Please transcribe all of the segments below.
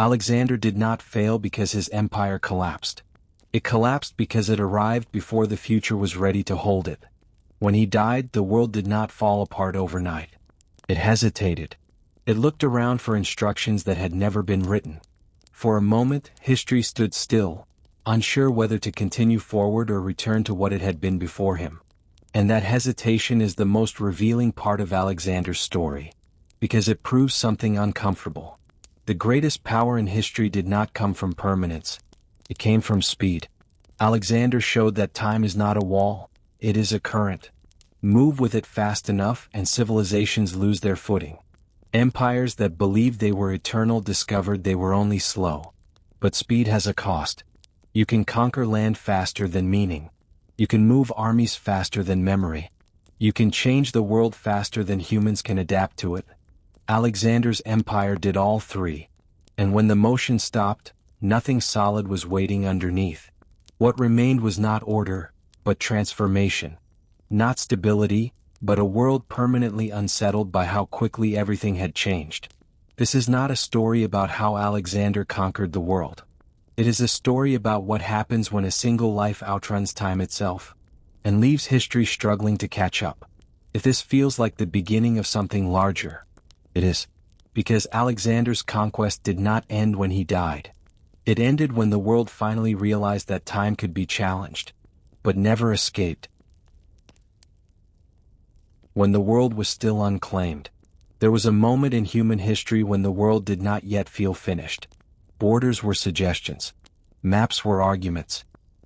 Alexander did not fail because his empire collapsed. It collapsed because it arrived before the future was ready to hold it. When he died, the world did not fall apart overnight. It hesitated. It looked around for instructions that had never been written. For a moment, history stood still, unsure whether to continue forward or return to what it had been before him. And that hesitation is the most revealing part of Alexander's story, because it proves something uncomfortable. The greatest power in history did not come from permanence. It came from speed. Alexander showed that time is not a wall, it is a current. Move with it fast enough and civilizations lose their footing. Empires that believed they were eternal discovered they were only slow. But speed has a cost. You can conquer land faster than meaning. You can move armies faster than memory. You can change the world faster than humans can adapt to it. Alexander's empire did all three. And when the motion stopped, nothing solid was waiting underneath. What remained was not order, but transformation. Not stability, but a world permanently unsettled by how quickly everything had changed. This is not a story about how Alexander conquered the world. It is a story about what happens when a single life outruns time itself, and leaves history struggling to catch up. If this feels like the beginning of something larger, it is. Because Alexander's conquest did not end when he died. It ended when the world finally realized that time could be challenged, but never escaped. When the world was still unclaimed. There was a moment in human history when the world did not yet feel finished. Borders were suggestions. Maps were arguments.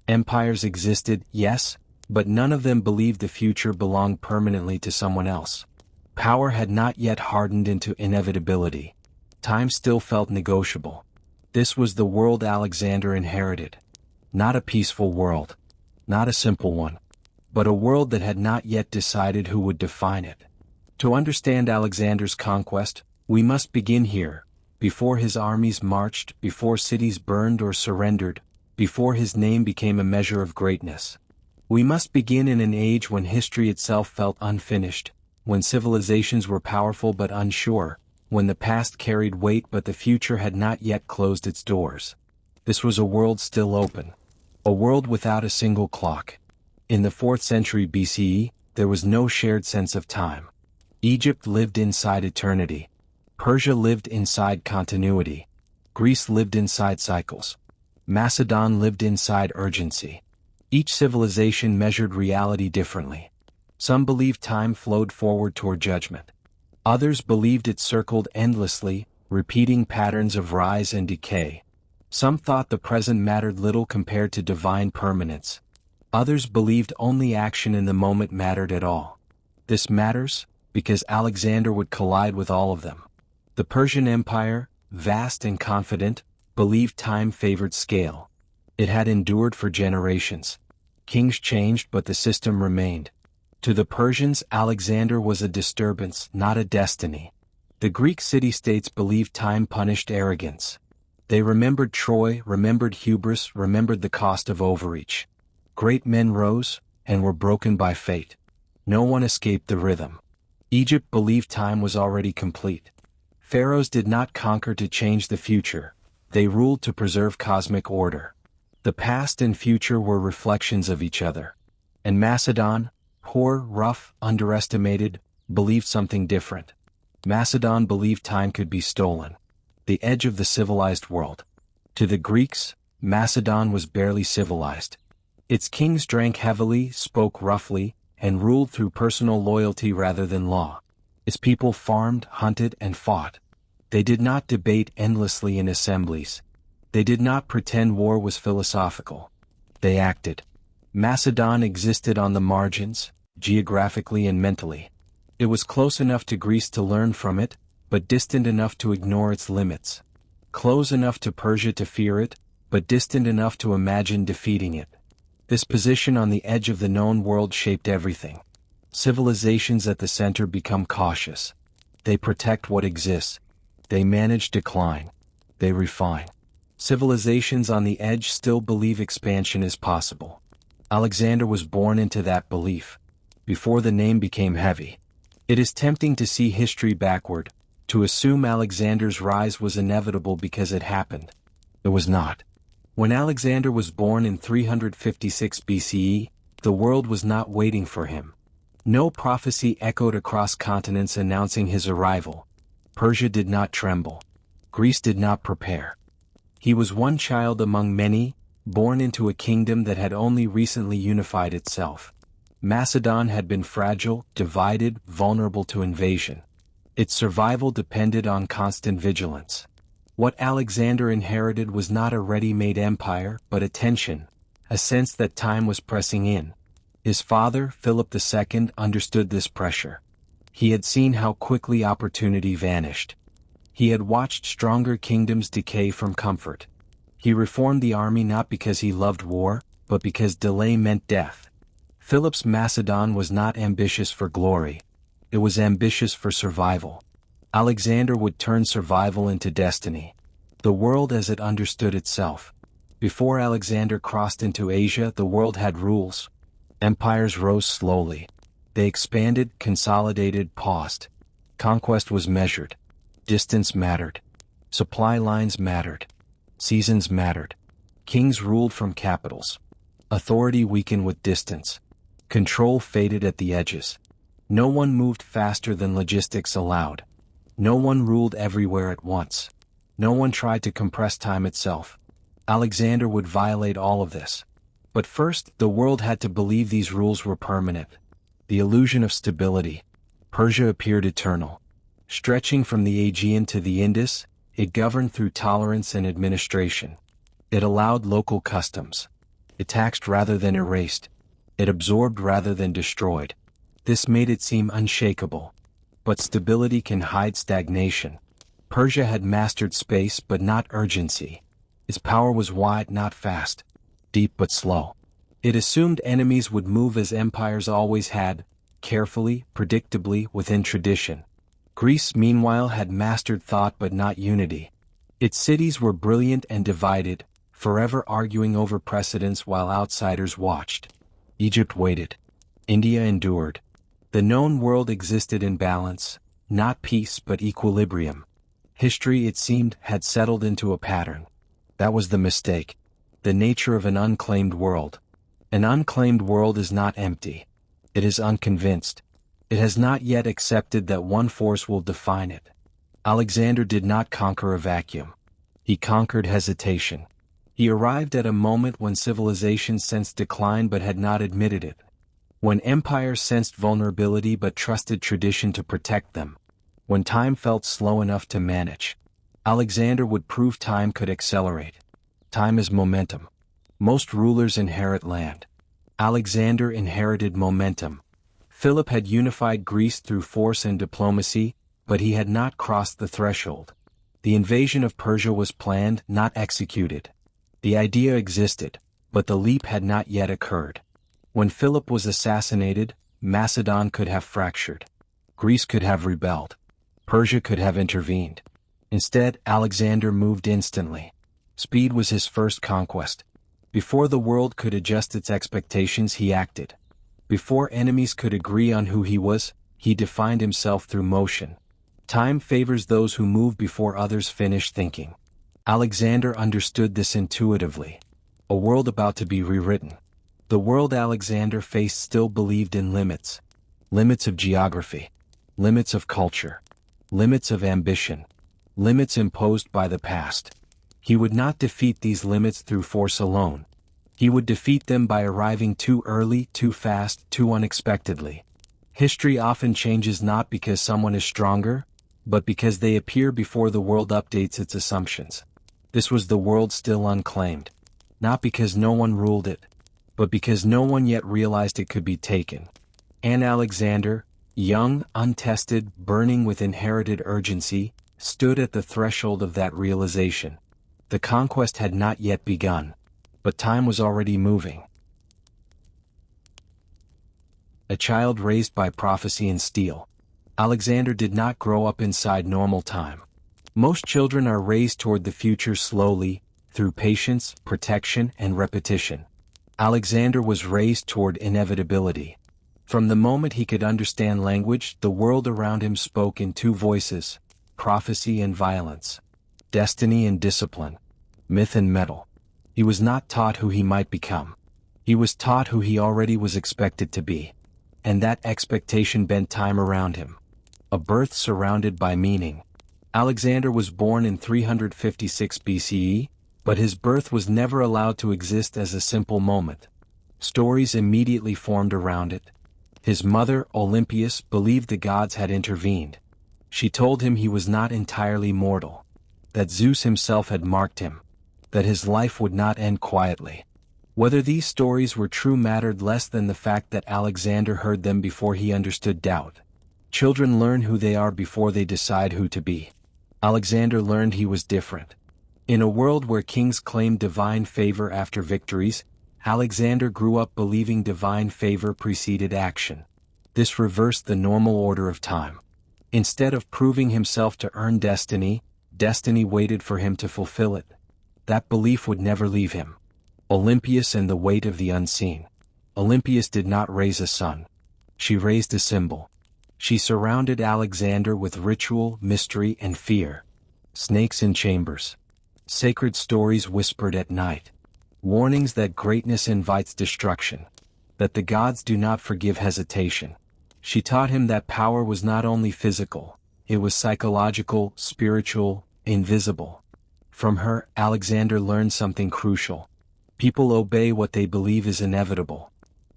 Empires existed, yes, but none of them believed the future belonged permanently to someone else. Power had not yet hardened into inevitability. Time still felt negotiable. This was the world Alexander inherited. Not a peaceful world. Not a simple one. But a world that had not yet decided who would define it. To understand Alexander's conquest, we must begin here, before his armies marched, before cities burned or surrendered, before his name became a measure of greatness. We must begin in an age when history itself felt unfinished, when civilizations were powerful but unsure, when the past carried weight but the future had not yet closed its doors. This was a world still open. A world without a single clock. In the 4th century BCE, there was no shared sense of time. Egypt lived inside eternity. Persia lived inside continuity. Greece lived inside cycles. Macedon lived inside urgency. Each civilization measured reality differently. Some believed time flowed forward toward judgment. Others believed it circled endlessly, repeating patterns of rise and decay. Some thought the present mattered little compared to divine permanence. Others believed only action in the moment mattered at all. This matters, because Alexander would collide with all of them. The Persian Empire, vast and confident, believed time favored scale. It had endured for generations. Kings changed but the system remained. To the Persians, Alexander was a disturbance, not a destiny. The Greek city-states believed time punished arrogance. They remembered Troy, remembered hubris, remembered the cost of overreach. Great men rose, and were broken by fate. No one escaped the rhythm. Egypt believed time was already complete. Pharaohs did not conquer to change the future, they ruled to preserve cosmic order. The past and future were reflections of each other. And Macedon, poor, rough, underestimated, believed something different. Macedon believed time could be stolen. The edge of the civilized world. To the Greeks, Macedon was barely civilized. Its kings drank heavily, spoke roughly, and ruled through personal loyalty rather than law. Its people farmed, hunted, and fought. They did not debate endlessly in assemblies. They did not pretend war was philosophical. They acted. Macedon existed on the margins, geographically and mentally. It was close enough to Greece to learn from it, but distant enough to ignore its limits. Close enough to Persia to fear it, but distant enough to imagine defeating it. This position on the edge of the known world shaped everything. Civilizations at the center become cautious. They protect what exists. They manage decline. They refine. Civilizations on the edge still believe expansion is possible. Alexander was born into that belief. Before the name became heavy. It is tempting to see history backward, To assume Alexander's rise was inevitable because it happened. It was not. When Alexander was born in 356 BCE, the world was not waiting for him. No prophecy echoed across continents announcing his arrival. Persia did not tremble. Greece did not prepare. He was one child among many, born into a kingdom that had only recently unified itself. Macedonia had been fragile, divided, vulnerable to invasion. Its survival depended on constant vigilance. What Alexander inherited was not a ready-made empire, but a tension, a sense that time was pressing in. His father, Philip II, understood this pressure. He had seen how quickly opportunity vanished. He had watched stronger kingdoms decay from comfort. He reformed the army not because he loved war, but because delay meant death. Philip's Macedon was not ambitious for glory. It was ambitious for survival. Alexander would turn survival into destiny. The world as it understood itself. Before Alexander crossed into Asia, the world had rules. Empires rose slowly. They expanded, consolidated, paused. Conquest was measured. Distance mattered. Supply lines mattered. Seasons mattered. Kings ruled from capitals. Authority weakened with distance. Control faded at the edges. No one moved faster than logistics allowed. No one ruled everywhere at once. No one tried to compress time itself. Alexander would violate all of this. But first, the world had to believe these rules were permanent. The illusion of stability. Persia appeared eternal. Stretching from the Aegean to the Indus, it governed through tolerance and administration. It allowed local customs. It taxed rather than erased. It absorbed rather than destroyed. This made it seem unshakable. But stability can hide stagnation. Persia had mastered space but not urgency. Its power was wide, not fast. Deep but slow. It assumed enemies would move as empires always had, carefully, predictably, within tradition. Greece, meanwhile, had mastered thought but not unity. Its cities were brilliant and divided, forever arguing over precedents while outsiders watched. Egypt waited. India endured. The known world existed in balance, not peace but equilibrium. History, it seemed, had settled into a pattern. That was the mistake. The nature of an unclaimed world. An unclaimed world is not empty. It is unconvinced. It has not yet accepted that one force will define it. Alexander did not conquer a vacuum. He conquered hesitation. He arrived at a moment when civilization sensed decline but had not admitted it. When empires sensed vulnerability but trusted tradition to protect them. When time felt slow enough to manage. Alexander would prove time could accelerate. Time is momentum. Most rulers inherit land. Alexander inherited momentum. Philip had unified Greece through force and diplomacy, but he had not crossed the threshold. The invasion of Persia was planned, not executed. The idea existed, but the leap had not yet occurred. When Philip was assassinated, Macedon could have fractured. Greece could have rebelled. Persia could have intervened. Instead, Alexander moved instantly. Speed was his first conquest. Before the world could adjust its expectations, he acted. Before enemies could agree on who he was, he defined himself through motion. Time favors those who move before others finish thinking. Alexander understood this intuitively. A world about to be rewritten. The world Alexander faced still believed in limits. Limits of geography. Limits of culture. Limits of ambition. Limits imposed by the past. He would not defeat these limits through force alone. He would defeat them by arriving too early, too fast, too unexpectedly. History often changes not because someone is stronger, but because they appear before the world updates its assumptions. This was the world still unclaimed. Not because no one ruled it, but because no one yet realized it could be taken. And Alexander, young, untested, burning with inherited urgency, stood at the threshold of that realization. The conquest had not yet begun, but time was already moving. A child raised by prophecy and steel. Alexander did not grow up inside normal time. Most children are raised toward the future slowly, through patience, protection, and repetition. Alexander was raised toward inevitability. From the moment he could understand language, the world around him spoke in two voices. prophecy and violence, destiny and discipline, myth and metal. He was not taught who he might become. He was taught who he already was expected to be. And that expectation bent time around him. A birth surrounded by meaning. Alexander was born in 356 BCE, but his birth was never allowed to exist as a simple moment. Stories immediately formed around it. His mother, Olympias, believed the gods had intervened. She told him he was not entirely mortal, that Zeus himself had marked him, that his life would not end quietly. Whether these stories were true mattered less than the fact that Alexander heard them before he understood doubt. Children learn who they are before they decide who to be. Alexander learned he was different. In a world where kings claimed divine favor after victories, Alexander grew up believing divine favor preceded action. This reversed the normal order of time. Instead of proving himself to earn destiny, destiny waited for him to fulfill it. That belief would never leave him. Olympias and the weight of the unseen. Olympias did not raise a son. She raised a symbol. She surrounded Alexander with ritual, mystery, and fear. Snakes in chambers. Sacred stories whispered at night. Warnings that greatness invites destruction. That the gods do not forgive hesitation. She taught him that power was not only physical, it was psychological, spiritual, invisible. From her, Alexander learned something crucial. People obey what they believe is inevitable.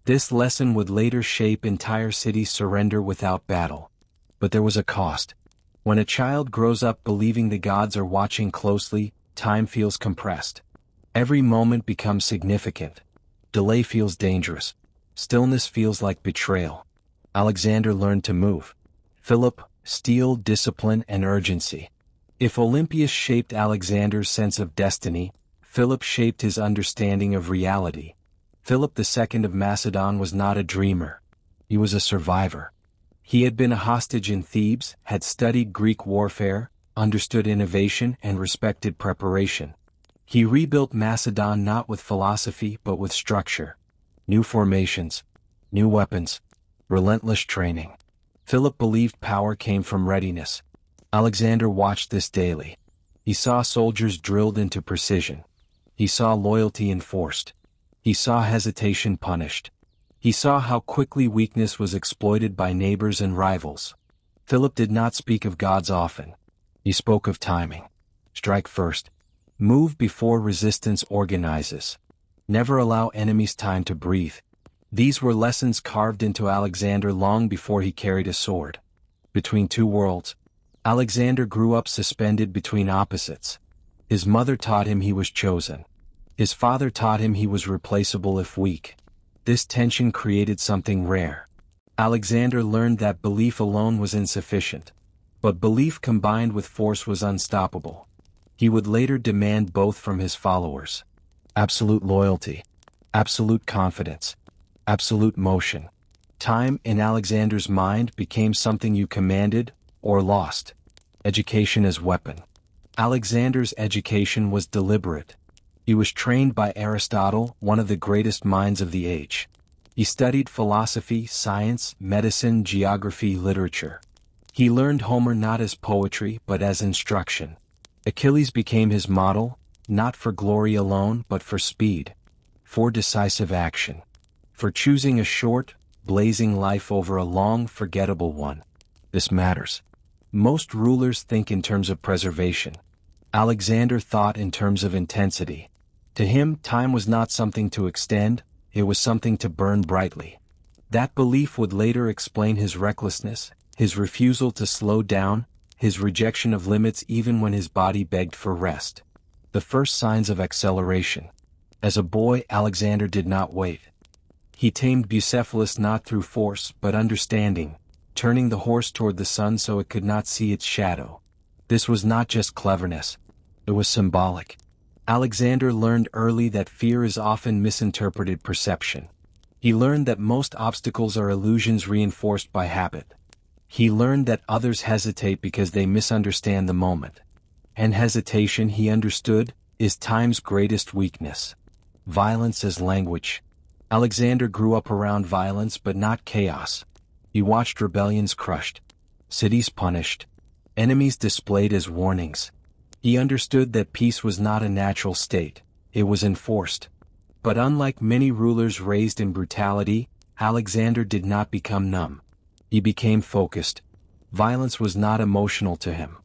This lesson would later shape entire cities' surrender without battle. But there was a cost. When a child grows up believing the gods are watching closely, time feels compressed. Every moment becomes significant. Delay feels dangerous. Stillness feels like betrayal. Alexander learned to move. Philip, steel, discipline, and urgency. If Olympias shaped Alexander's sense of destiny, Philip shaped his understanding of reality. Philip II of Macedon was not a dreamer. He was a survivor. He had been a hostage in Thebes, had studied Greek warfare, understood innovation, and respected preparation. He rebuilt Macedon not with philosophy but with structure. New formations, new weapons, relentless training. Philip believed power came from readiness. Alexander watched this daily. He saw soldiers drilled into precision. He saw loyalty enforced. He saw hesitation punished. He saw how quickly weakness was exploited by neighbors and rivals. Philip did not speak of gods often. He spoke of timing. Strike first. Move before resistance organizes. Never allow enemies time to breathe. These were lessons carved into Alexander long before he carried a sword. Between two worlds, Alexander grew up suspended between opposites. His mother taught him he was chosen. His father taught him he was replaceable if weak. This tension created something rare. Alexander learned that belief alone was insufficient. But belief combined with force was unstoppable. He would later demand both from his followers. Absolute loyalty, absolute confidence, absolute motion. Time, in Alexander's mind, became something you commanded or lost. Education as weapon. Alexander's education was deliberate. He was trained by Aristotle, one of the greatest minds of the age. He studied philosophy, science, medicine, geography, literature. He learned Homer not as poetry but as instruction. Achilles became his model, not for glory alone but for speed, for decisive action, for choosing a short, blazing life over a long, forgettable one. This matters. Most rulers think in terms of preservation. Alexander thought in terms of intensity. To him, time was not something to extend, it was something to burn brightly. That belief would later explain his recklessness, his refusal to slow down, his rejection of limits even when his body begged for rest. The first signs of acceleration. As a boy, Alexander did not wait. He tamed Bucephalus not through force but understanding, turning the horse toward the sun so it could not see its shadow. This was not just cleverness. It was symbolic. Alexander learned early that fear is often misinterpreted perception. He learned that most obstacles are illusions reinforced by habit. He learned that others hesitate because they misunderstand the moment. And hesitation, he understood, is time's greatest weakness. Violence as language. Alexander grew up around violence but not chaos. He watched rebellions crushed, cities punished, enemies displayed as warnings. He understood that peace was not a natural state, it was enforced. But unlike many rulers raised in brutality, Alexander did not become numb. He became focused. Violence was not emotional to him.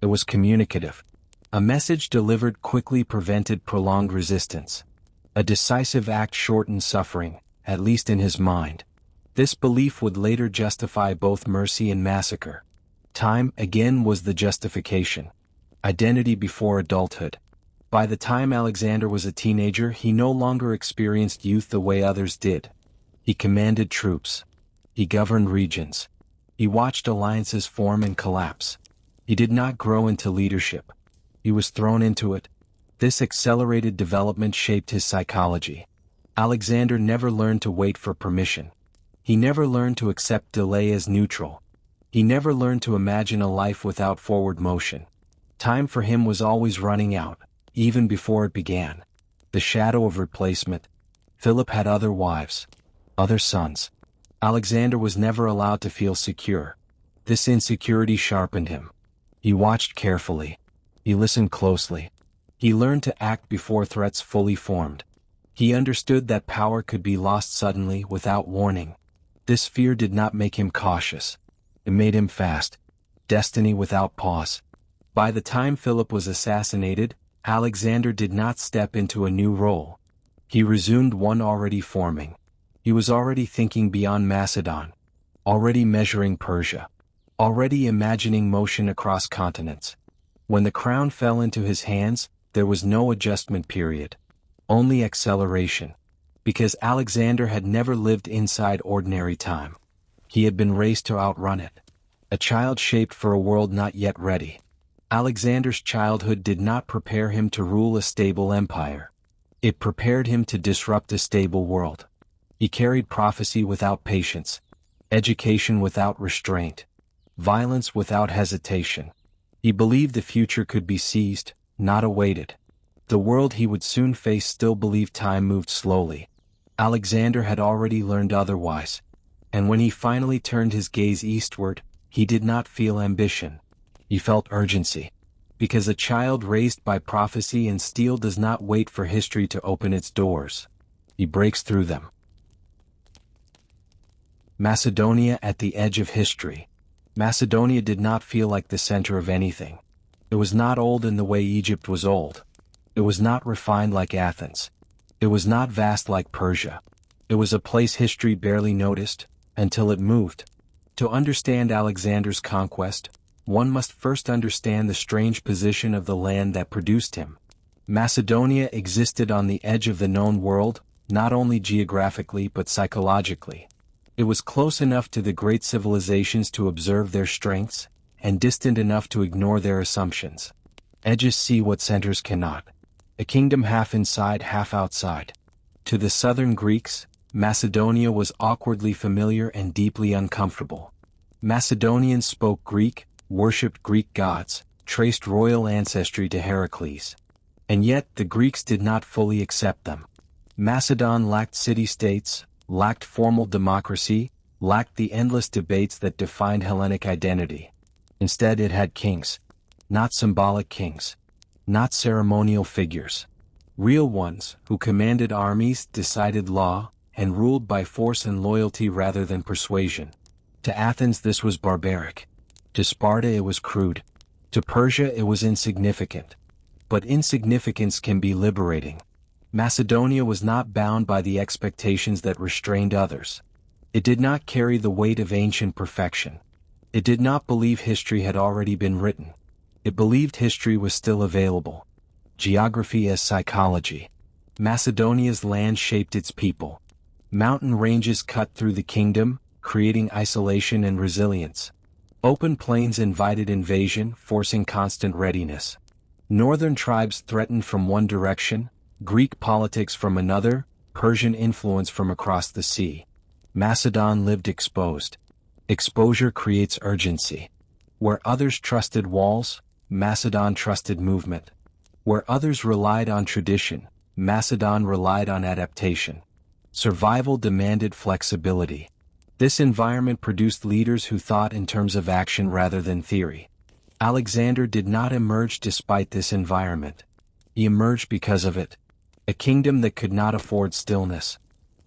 It was communicative. A message delivered quickly prevented prolonged resistance. A decisive act shortened suffering, at least in his mind. This belief would later justify both mercy and massacre. Time, again, was the justification. Identity before adulthood. By the time Alexander was a teenager, he no longer experienced youth the way others did. He commanded troops. He governed regions. He watched alliances form and collapse. He did not grow into leadership. He was thrown into it. This accelerated development shaped his psychology. Alexander never learned to wait for permission. He never learned to accept delay as neutral. He never learned to imagine a life without forward motion. Time for him was always running out, even before it began. The shadow of replacement. Philip had other wives, other sons. Alexander was never allowed to feel secure. This insecurity sharpened him. He watched carefully. He listened closely. He learned to act before threats fully formed. He understood that power could be lost suddenly without warning. This fear did not make him cautious. It made him fast. Destiny without pause. By the time Philip was assassinated, Alexander did not step into a new role. He resumed one already forming. He was already thinking beyond Macedon. Already measuring Persia. Already imagining motion across continents. When the crown fell into his hands, there was no adjustment period. Only acceleration. Because Alexander had never lived inside ordinary time. He had been raised to outrun it. A child shaped for a world not yet ready. Alexander's childhood did not prepare him to rule a stable empire. It prepared him to disrupt a stable world. He carried prophecy without patience, education without restraint, violence without hesitation. He believed the future could be seized, not awaited. The world he would soon face still believed time moved slowly. Alexander had already learned otherwise. And when he finally turned his gaze eastward, he did not feel ambition. He felt urgency. Because a child raised by prophecy and steel does not wait for history to open its doors. He breaks through them. Macedonia at the edge of history. Macedonia did not feel like the center of anything. It was not old in the way Egypt was old. It was not refined like Athens. It was not vast like Persia. It was a place history barely noticed, until it moved. To understand Alexander's conquest, one must first understand the strange position of the land that produced him. Macedonia existed on the edge of the known world, not only geographically but psychologically. It was close enough to the great civilizations to observe their strengths, and distant enough to ignore their assumptions. Edges see what centers cannot. A kingdom half inside, half outside. To the southern Greeks, Macedonia was awkwardly familiar and deeply uncomfortable. Macedonians spoke Greek, worshipped Greek gods, traced royal ancestry to Heracles. And yet the Greeks did not fully accept them. Macedon lacked city-states, lacked formal democracy, lacked the endless debates that defined Hellenic identity. Instead it had kings. Not symbolic kings. Not ceremonial figures. Real ones, who commanded armies, decided law, and ruled by force and loyalty rather than persuasion. To Athens this was barbaric. To Sparta it was crude. To Persia it was insignificant. But insignificance can be liberating. Macedonia was not bound by the expectations that restrained others. It did not carry the weight of ancient perfection. It did not believe history had already been written. It believed history was still available. Geography as psychology. Macedonia's land shaped its people. Mountain ranges cut through the kingdom, creating isolation and resilience. Open plains invited invasion, forcing constant readiness. Northern tribes threatened from one direction, Greek politics from another, Persian influence from across the sea. Macedon lived exposed. Exposure creates urgency. Where others trusted walls, Macedon trusted movement. Where others relied on tradition, Macedon relied on adaptation. Survival demanded flexibility. This environment produced leaders who thought in terms of action rather than theory. Alexander did not emerge despite this environment. He emerged because of it. A kingdom that could not afford stillness.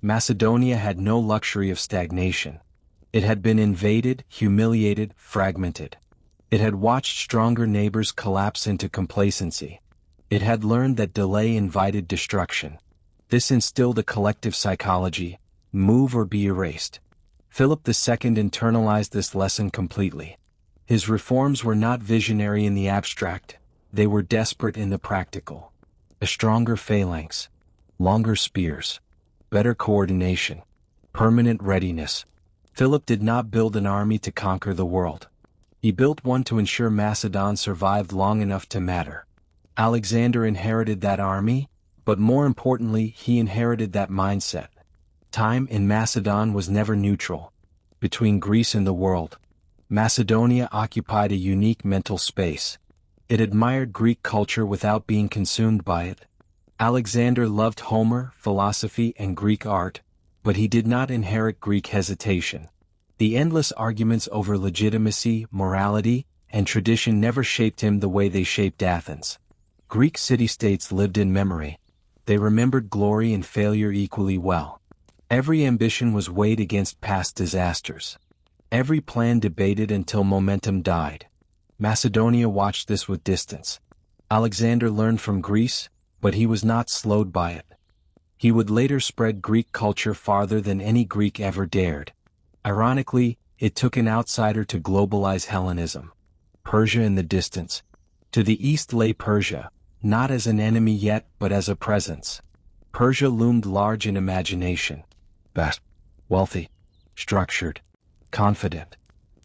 Macedonia had no luxury of stagnation. It had been invaded, humiliated, fragmented. It had watched stronger neighbors collapse into complacency. It had learned that delay invited destruction. This instilled a collective psychology: move or be erased. Philip II internalized this lesson completely. His reforms were not visionary in the abstract, they were desperate in the practical. A stronger phalanx, longer spears, better coordination, permanent readiness. Philip did not build an army to conquer the world. He built one to ensure Macedon survived long enough to matter. Alexander inherited that army, but more importantly, he inherited that mindset. Time in Macedon was never neutral. Between Greece and the world, Macedonia occupied a unique mental space. It admired Greek culture without being consumed by it. Alexander loved Homer, philosophy, and Greek art, but he did not inherit Greek hesitation. The endless arguments over legitimacy, morality, and tradition never shaped him the way they shaped Athens. Greek city-states lived in memory. They remembered glory and failure equally well. Every ambition was weighed against past disasters. Every plan debated until momentum died. Macedonia watched this with distance. Alexander learned from Greece, but he was not slowed by it. He would later spread Greek culture farther than any Greek ever dared. Ironically, it took an outsider to globalize Hellenism. Persia in the distance. To the east lay Persia, not as an enemy yet but as a presence. Persia loomed large in imagination. Vast, wealthy, structured, confident.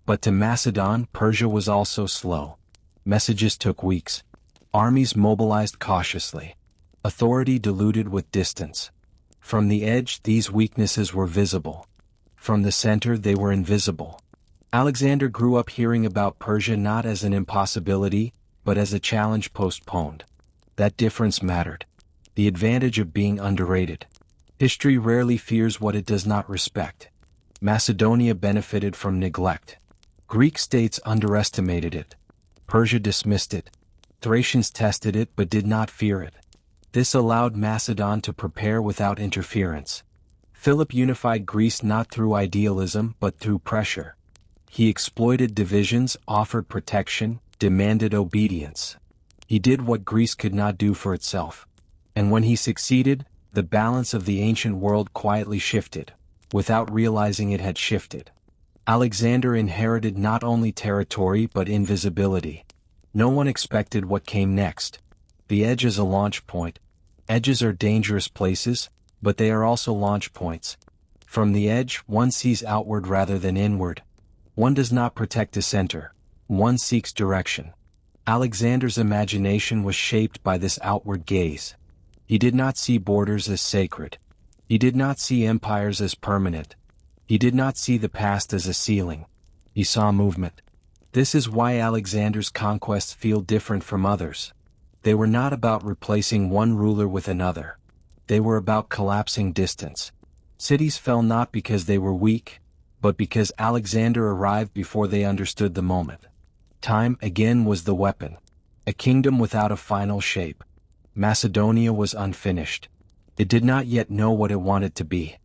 But to Macedon, Persia was also slow. Messages took weeks. Armies mobilized cautiously. Authority diluted with distance. From the edge, these weaknesses were visible. From the center, they were invisible. Alexander grew up hearing about Persia not as an impossibility, but as a challenge postponed. That difference mattered. The advantage of being underrated. History rarely fears what it does not respect. Macedonia benefited from neglect. Greek states underestimated it. Persia dismissed it. Thracians tested it but did not fear it. This allowed Macedon to prepare without interference. Philip unified Greece not through idealism but through pressure. He exploited divisions, offered protection, demanded obedience. He did what Greece could not do for itself. And when he succeeded, the balance of the ancient world quietly shifted, without realizing it had shifted. Alexander inherited not only territory but invisibility. No one expected what came next. The edge is a launch point. Edges are dangerous places, but they are also launch points. From the edge, one sees outward rather than inward. One does not protect a center. One seeks direction. Alexander's imagination was shaped by this outward gaze. He did not see borders as sacred. He did not see empires as permanent. He did not see the past as a ceiling. He saw movement. This is why Alexander's conquests feel different from others. They were not about replacing one ruler with another. They were about collapsing distance. Cities fell not because they were weak, but because Alexander arrived before they understood the moment. Time again was the weapon. A kingdom without a final shape. Macedonia was unfinished. It did not yet know what it wanted to be.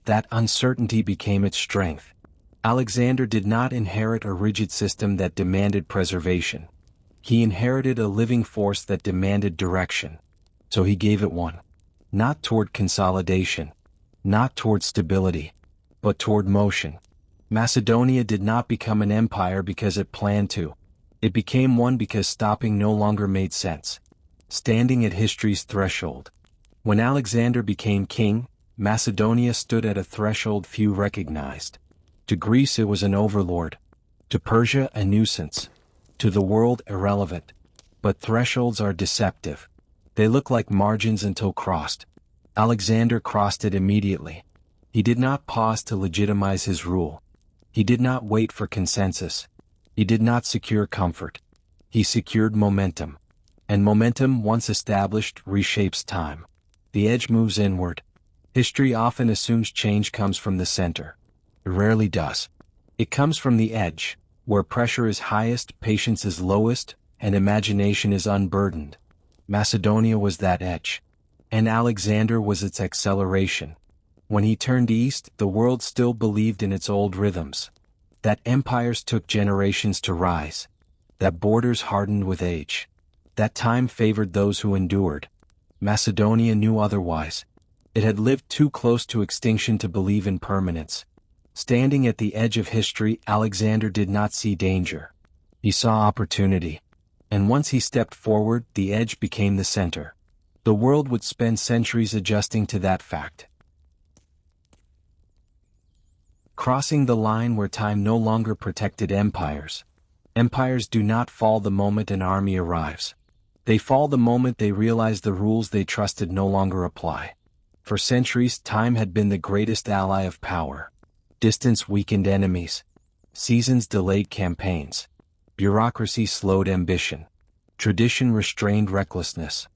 That uncertainty became its strength. Alexander did not inherit a rigid system that demanded preservation. He inherited a living force that demanded direction. So he gave it one. Not toward consolidation. Not toward stability. But toward motion. Macedonia did not become an empire because it planned to. It became one because stopping no longer made sense. Standing at history's threshold. When Alexander became king, Macedonia stood at a threshold few recognized. To Greece it was an overlord. To Persia a nuisance. To the world irrelevant. But thresholds are deceptive. They look like margins until crossed. Alexander crossed it immediately. He did not pause to legitimize his rule. He did not wait for consensus. He did not secure comfort. He secured momentum. And momentum, once established, reshapes time. The edge moves inward. History often assumes change comes from the center. It rarely does. It comes from the edge. Where pressure is highest, patience is lowest, and imagination is unburdened. Macedonia was that edge. And Alexander was its acceleration. When he turned east, the world still believed in its old rhythms. That empires took generations to rise. That borders hardened with age. That time favored those who endured. Macedonia knew otherwise. It had lived too close to extinction to believe in permanence. Standing at the edge of history, Alexander did not see danger. He saw opportunity. And once he stepped forward, the edge became the center. The world would spend centuries adjusting to that fact. Crossing the line where time no longer protected empires. Empires do not fall the moment an army arrives. They fall the moment they realize the rules they trusted no longer apply. For centuries, time had been the greatest ally of power. Distance weakened enemies. Seasons delayed campaigns. Bureaucracy slowed ambition. Tradition restrained recklessness.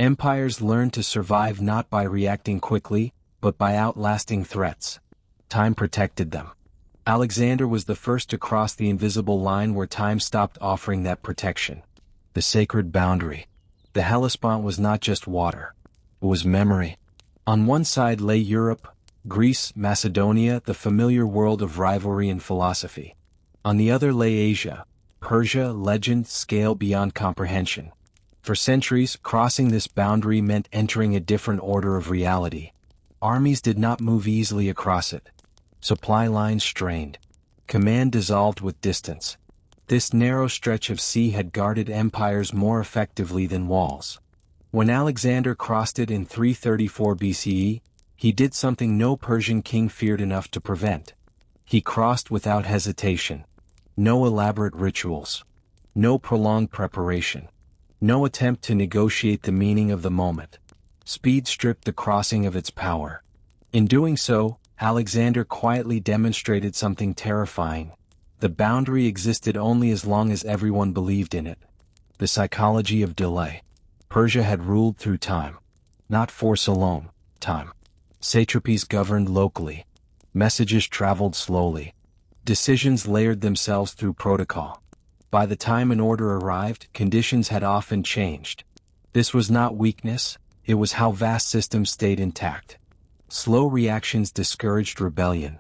Empires learned to survive not by reacting quickly, but by outlasting threats. Time protected them. Alexander was the first to cross the invisible line where time stopped offering that protection. The sacred boundary. The Hellespont was not just water. It was memory. On one side lay Europe, Greece, Macedonia, the familiar world of rivalry and philosophy. On the other lay Asia, Persia, legend, scale beyond comprehension. For centuries, crossing this boundary meant entering a different order of reality. Armies did not move easily across it. Supply lines strained. Command dissolved with distance. This narrow stretch of sea had guarded empires more effectively than walls. When Alexander crossed it in 334 BCE, he did something no Persian king feared enough to prevent. He crossed without hesitation. No elaborate rituals. No prolonged preparation. No attempt to negotiate the meaning of the moment. Speed stripped the crossing of its power. In doing so, Alexander quietly demonstrated something terrifying. The boundary existed only as long as everyone believed in it. The psychology of delay. Persia had ruled through time. Not force alone, time. Satrapies governed locally. Messages traveled slowly. Decisions layered themselves through protocol. By the time an order arrived, conditions had often changed. This was not weakness, it was how vast systems stayed intact. Slow reactions discouraged rebellion.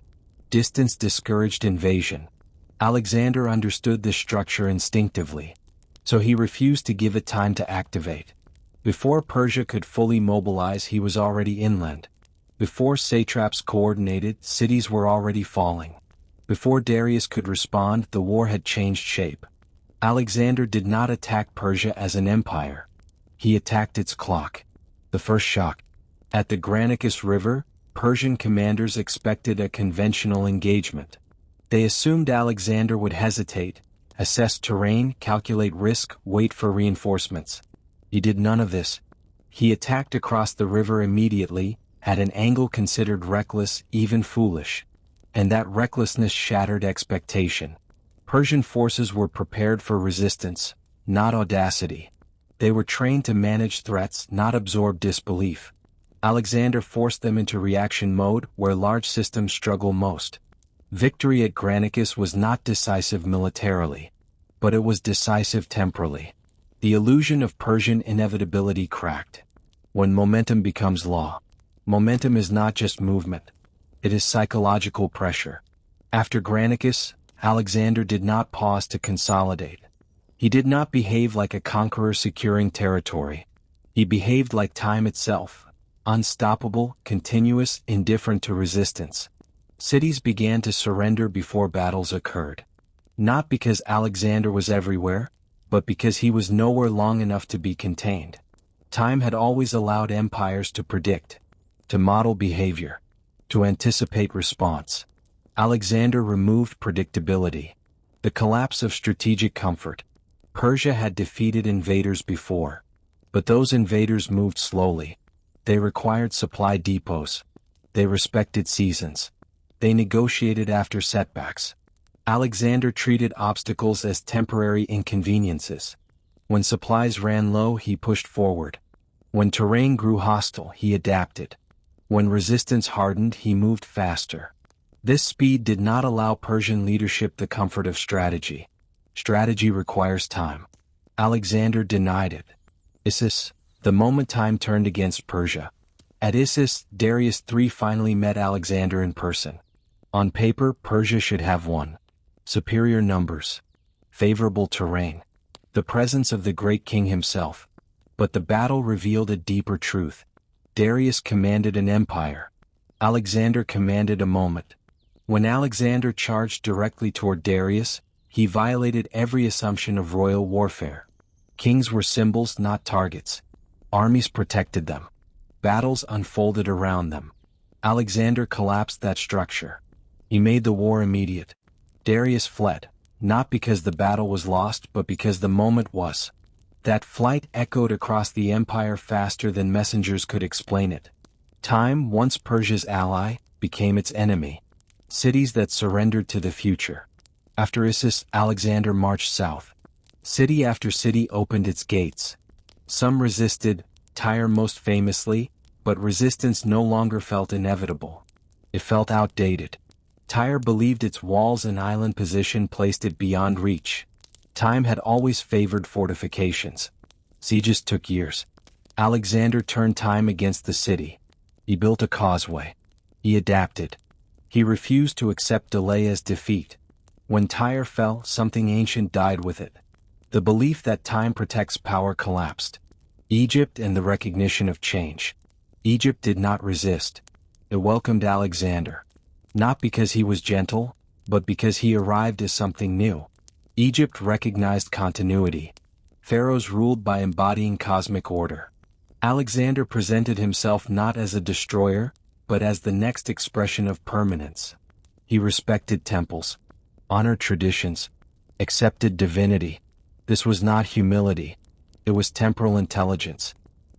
Distance discouraged invasion. Alexander understood this structure instinctively. So he refused to give it time to activate. Before Persia could fully mobilize, he was already inland. Before satraps coordinated, cities were already falling. Before Darius could respond, the war had changed shape. Alexander did not attack Persia as an empire. He attacked its clock. The first shock. At the Granicus River, Persian commanders expected a conventional engagement. They assumed Alexander would hesitate, assess terrain, calculate risk, wait for reinforcements. He did none of this. He attacked across the river immediately, at an angle considered reckless, even foolish. And that recklessness shattered expectation. Persian forces were prepared for resistance, not audacity. They were trained to manage threats, not absorb disbelief. Alexander forced them into reaction mode, where large systems struggle most. Victory at Granicus was not decisive militarily, but it was decisive temporally. The illusion of Persian inevitability cracked. When momentum becomes law, momentum is not just movement. It is psychological pressure. After Granicus, Alexander did not pause to consolidate. He did not behave like a conqueror securing territory. He behaved like time itself. Unstoppable, continuous, indifferent to resistance. Cities began to surrender before battles occurred. Not because Alexander was everywhere, but because he was nowhere long enough to be contained. Time had always allowed empires to predict, to model behavior, to anticipate response. Alexander removed predictability. The collapse of strategic comfort. Persia had defeated invaders before, but those invaders moved slowly. They required supply depots. They respected seasons. They negotiated after setbacks. Alexander treated obstacles as temporary inconveniences. When supplies ran low, he pushed forward. When terrain grew hostile, he adapted. When resistance hardened, he moved faster. This speed did not allow Persian leadership the comfort of strategy. Strategy requires time. Alexander denied it. Issus, the moment time turned against Persia. At Issus, Darius III finally met Alexander in person. On paper, Persia should have won. Superior numbers. Favorable terrain. The presence of the great king himself. But the battle revealed a deeper truth. Darius commanded an empire. Alexander commanded a moment. When Alexander charged directly toward Darius, he violated every assumption of royal warfare. Kings were symbols, not targets. Armies protected them. Battles unfolded around them. Alexander collapsed that structure. He made the war immediate. Darius fled, not because the battle was lost but because the moment was. That flight echoed across the empire faster than messengers could explain it. Time, once Persia's ally, became its enemy. Cities that surrendered to the future. After Issus, Alexander marched south. City after city opened its gates. Some resisted, Tyre most famously, but resistance no longer felt inevitable. It felt outdated. Tyre believed its walls and island position placed it beyond reach. Time had always favored fortifications. Sieges took years. Alexander turned time against the city. He built a causeway. He adapted. He refused to accept delay as defeat. When Tyre fell, something ancient died with it. The belief that time protects power collapsed. Egypt and the recognition of change. Egypt did not resist. It welcomed Alexander. Not because he was gentle, but because he arrived as something new. Egypt recognized continuity. Pharaohs ruled by embodying cosmic order. Alexander presented himself not as a destroyer, but as the next expression of permanence. He respected temples, honored traditions, accepted divinity. This was not humility. It was temporal intelligence.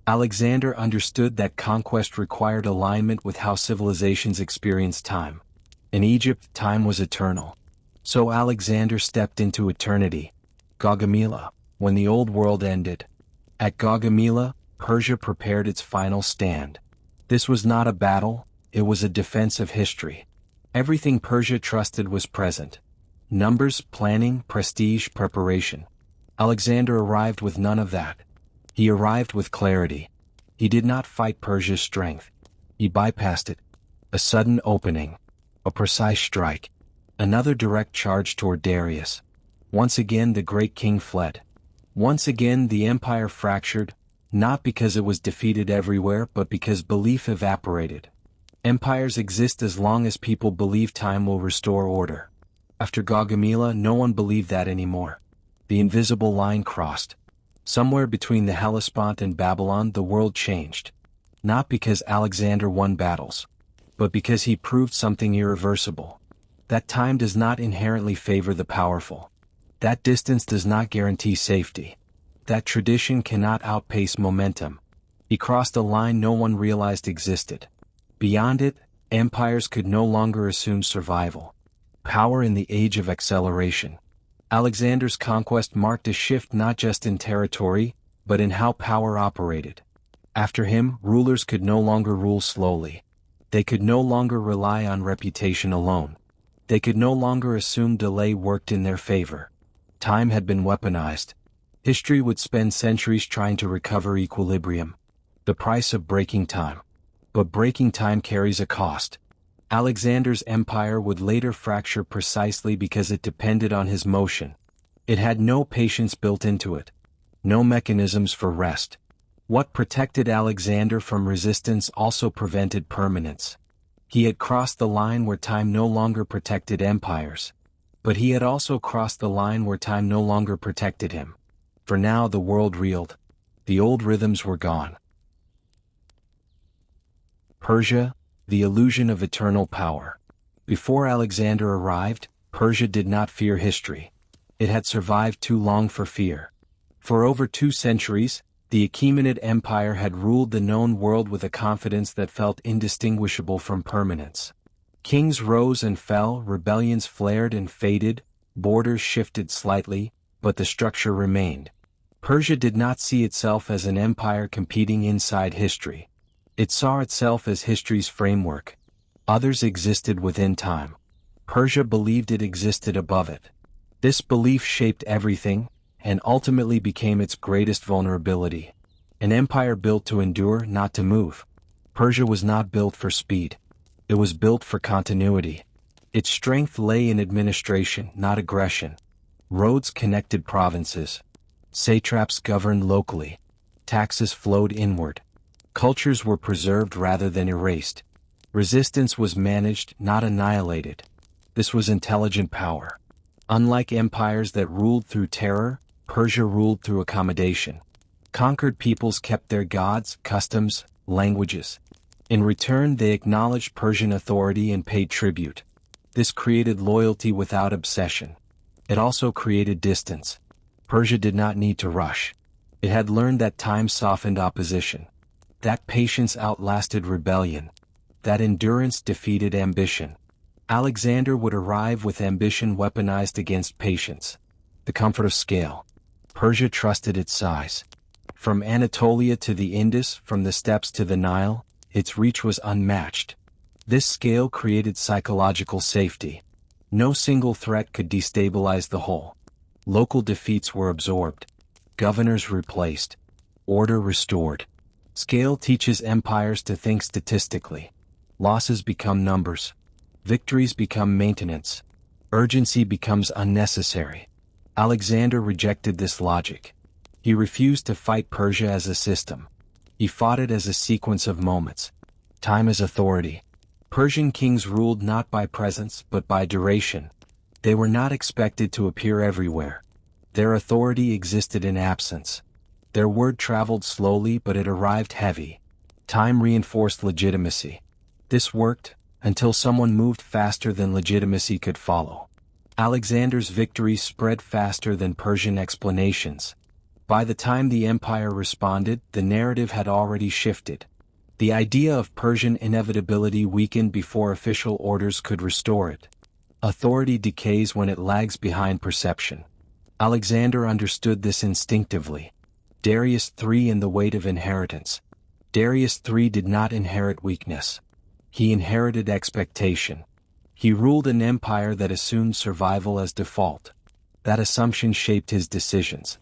Alexander understood that conquest required alignment with how civilizations experienced time. In Egypt, time was eternal. So Alexander stepped into eternity. Gaugamela, when the old world ended. At Gaugamela, Persia prepared its final stand. This was not a battle, it was a defense of history. Everything Persia trusted was present. Numbers, planning, prestige, preparation. Alexander arrived with none of that. He arrived with clarity. He did not fight Persia's strength. He bypassed it. A sudden opening. A precise strike. Another direct charge toward Darius. Once again the great king fled. Once again the empire fractured, not because it was defeated everywhere but because belief evaporated. Empires exist as long as people believe time will restore order. After Gaugamela, no one believed that anymore. The invisible line crossed. Somewhere between the Hellespont and Babylon the world changed. Not because Alexander won battles, but because he proved something irreversible. That time does not inherently favor the powerful. That distance does not guarantee safety. That tradition cannot outpace momentum. He crossed a line no one realized existed. Beyond it, empires could no longer assume survival. Power in the age of acceleration. Alexander's conquest marked a shift not just in territory, but in how power operated. After him, rulers could no longer rule slowly. They could no longer rely on reputation alone. They could no longer assume delay worked in their favor. Time had been weaponized. History would spend centuries trying to recover equilibrium. The price of breaking time. But breaking time carries a cost. Alexander's empire would later fracture precisely because it depended on his motion. It had no patience built into it. No mechanisms for rest. What protected Alexander from resistance also prevented permanence. He had crossed the line where time no longer protected empires. But he had also crossed the line where time no longer protected him. For now the world reeled. The old rhythms were gone. Persia, the illusion of eternal power. Before Alexander arrived, Persia did not fear history. It had survived too long for fear. For over 2 centuries, the Achaemenid Empire had ruled the known world with a confidence that felt indistinguishable from permanence. Kings rose and fell, rebellions flared and faded, borders shifted slightly, but the structure remained. Persia did not see itself as an empire competing inside history. It saw itself as history's framework. Others existed within time. Persia believed it existed above it. This belief shaped everything, and ultimately became its greatest vulnerability. An empire built to endure, not to move. Persia was not built for speed. It was built for continuity. Its strength lay in administration, not aggression. Roads connected provinces. Satraps governed locally. Taxes flowed inward. Cultures were preserved rather than erased. Resistance was managed, not annihilated. This was intelligent power. Unlike empires that ruled through terror, Persia ruled through accommodation. Conquered peoples kept their gods, customs, languages. In return, they acknowledged Persian authority and paid tribute. This created loyalty without obsession. It also created distance. Persia did not need to rush. It had learned that time softened opposition. That patience outlasted rebellion. That endurance defeated ambition. Alexander would arrive with ambition weaponized against patience. The comfort of scale. Persia trusted its size. From Anatolia to the Indus, from the steppes to the Nile, its reach was unmatched. This scale created psychological safety. No single threat could destabilize the whole. Local defeats were absorbed. Governors replaced. Order restored. Scale teaches empires to think statistically. Losses become numbers. Victories become maintenance. Urgency becomes unnecessary. Alexander rejected this logic. He refused to fight Persia as a system. He fought it as a sequence of moments. Time as authority. Persian kings ruled not by presence but by duration. They were not expected to appear everywhere. Their authority existed in absence. Their word traveled slowly but it arrived heavy. Time reinforced legitimacy. This worked, until someone moved faster than legitimacy could follow. Alexander's victory spread faster than Persian explanations. By the time the empire responded, the narrative had already shifted. The idea of Persian inevitability weakened before official orders could restore it. Authority decays when it lags behind perception. Alexander understood this instinctively. Darius III and the weight of inheritance. Darius III did not inherit weakness. He inherited expectation. He ruled an empire that assumed survival as default. That assumption shaped his decisions.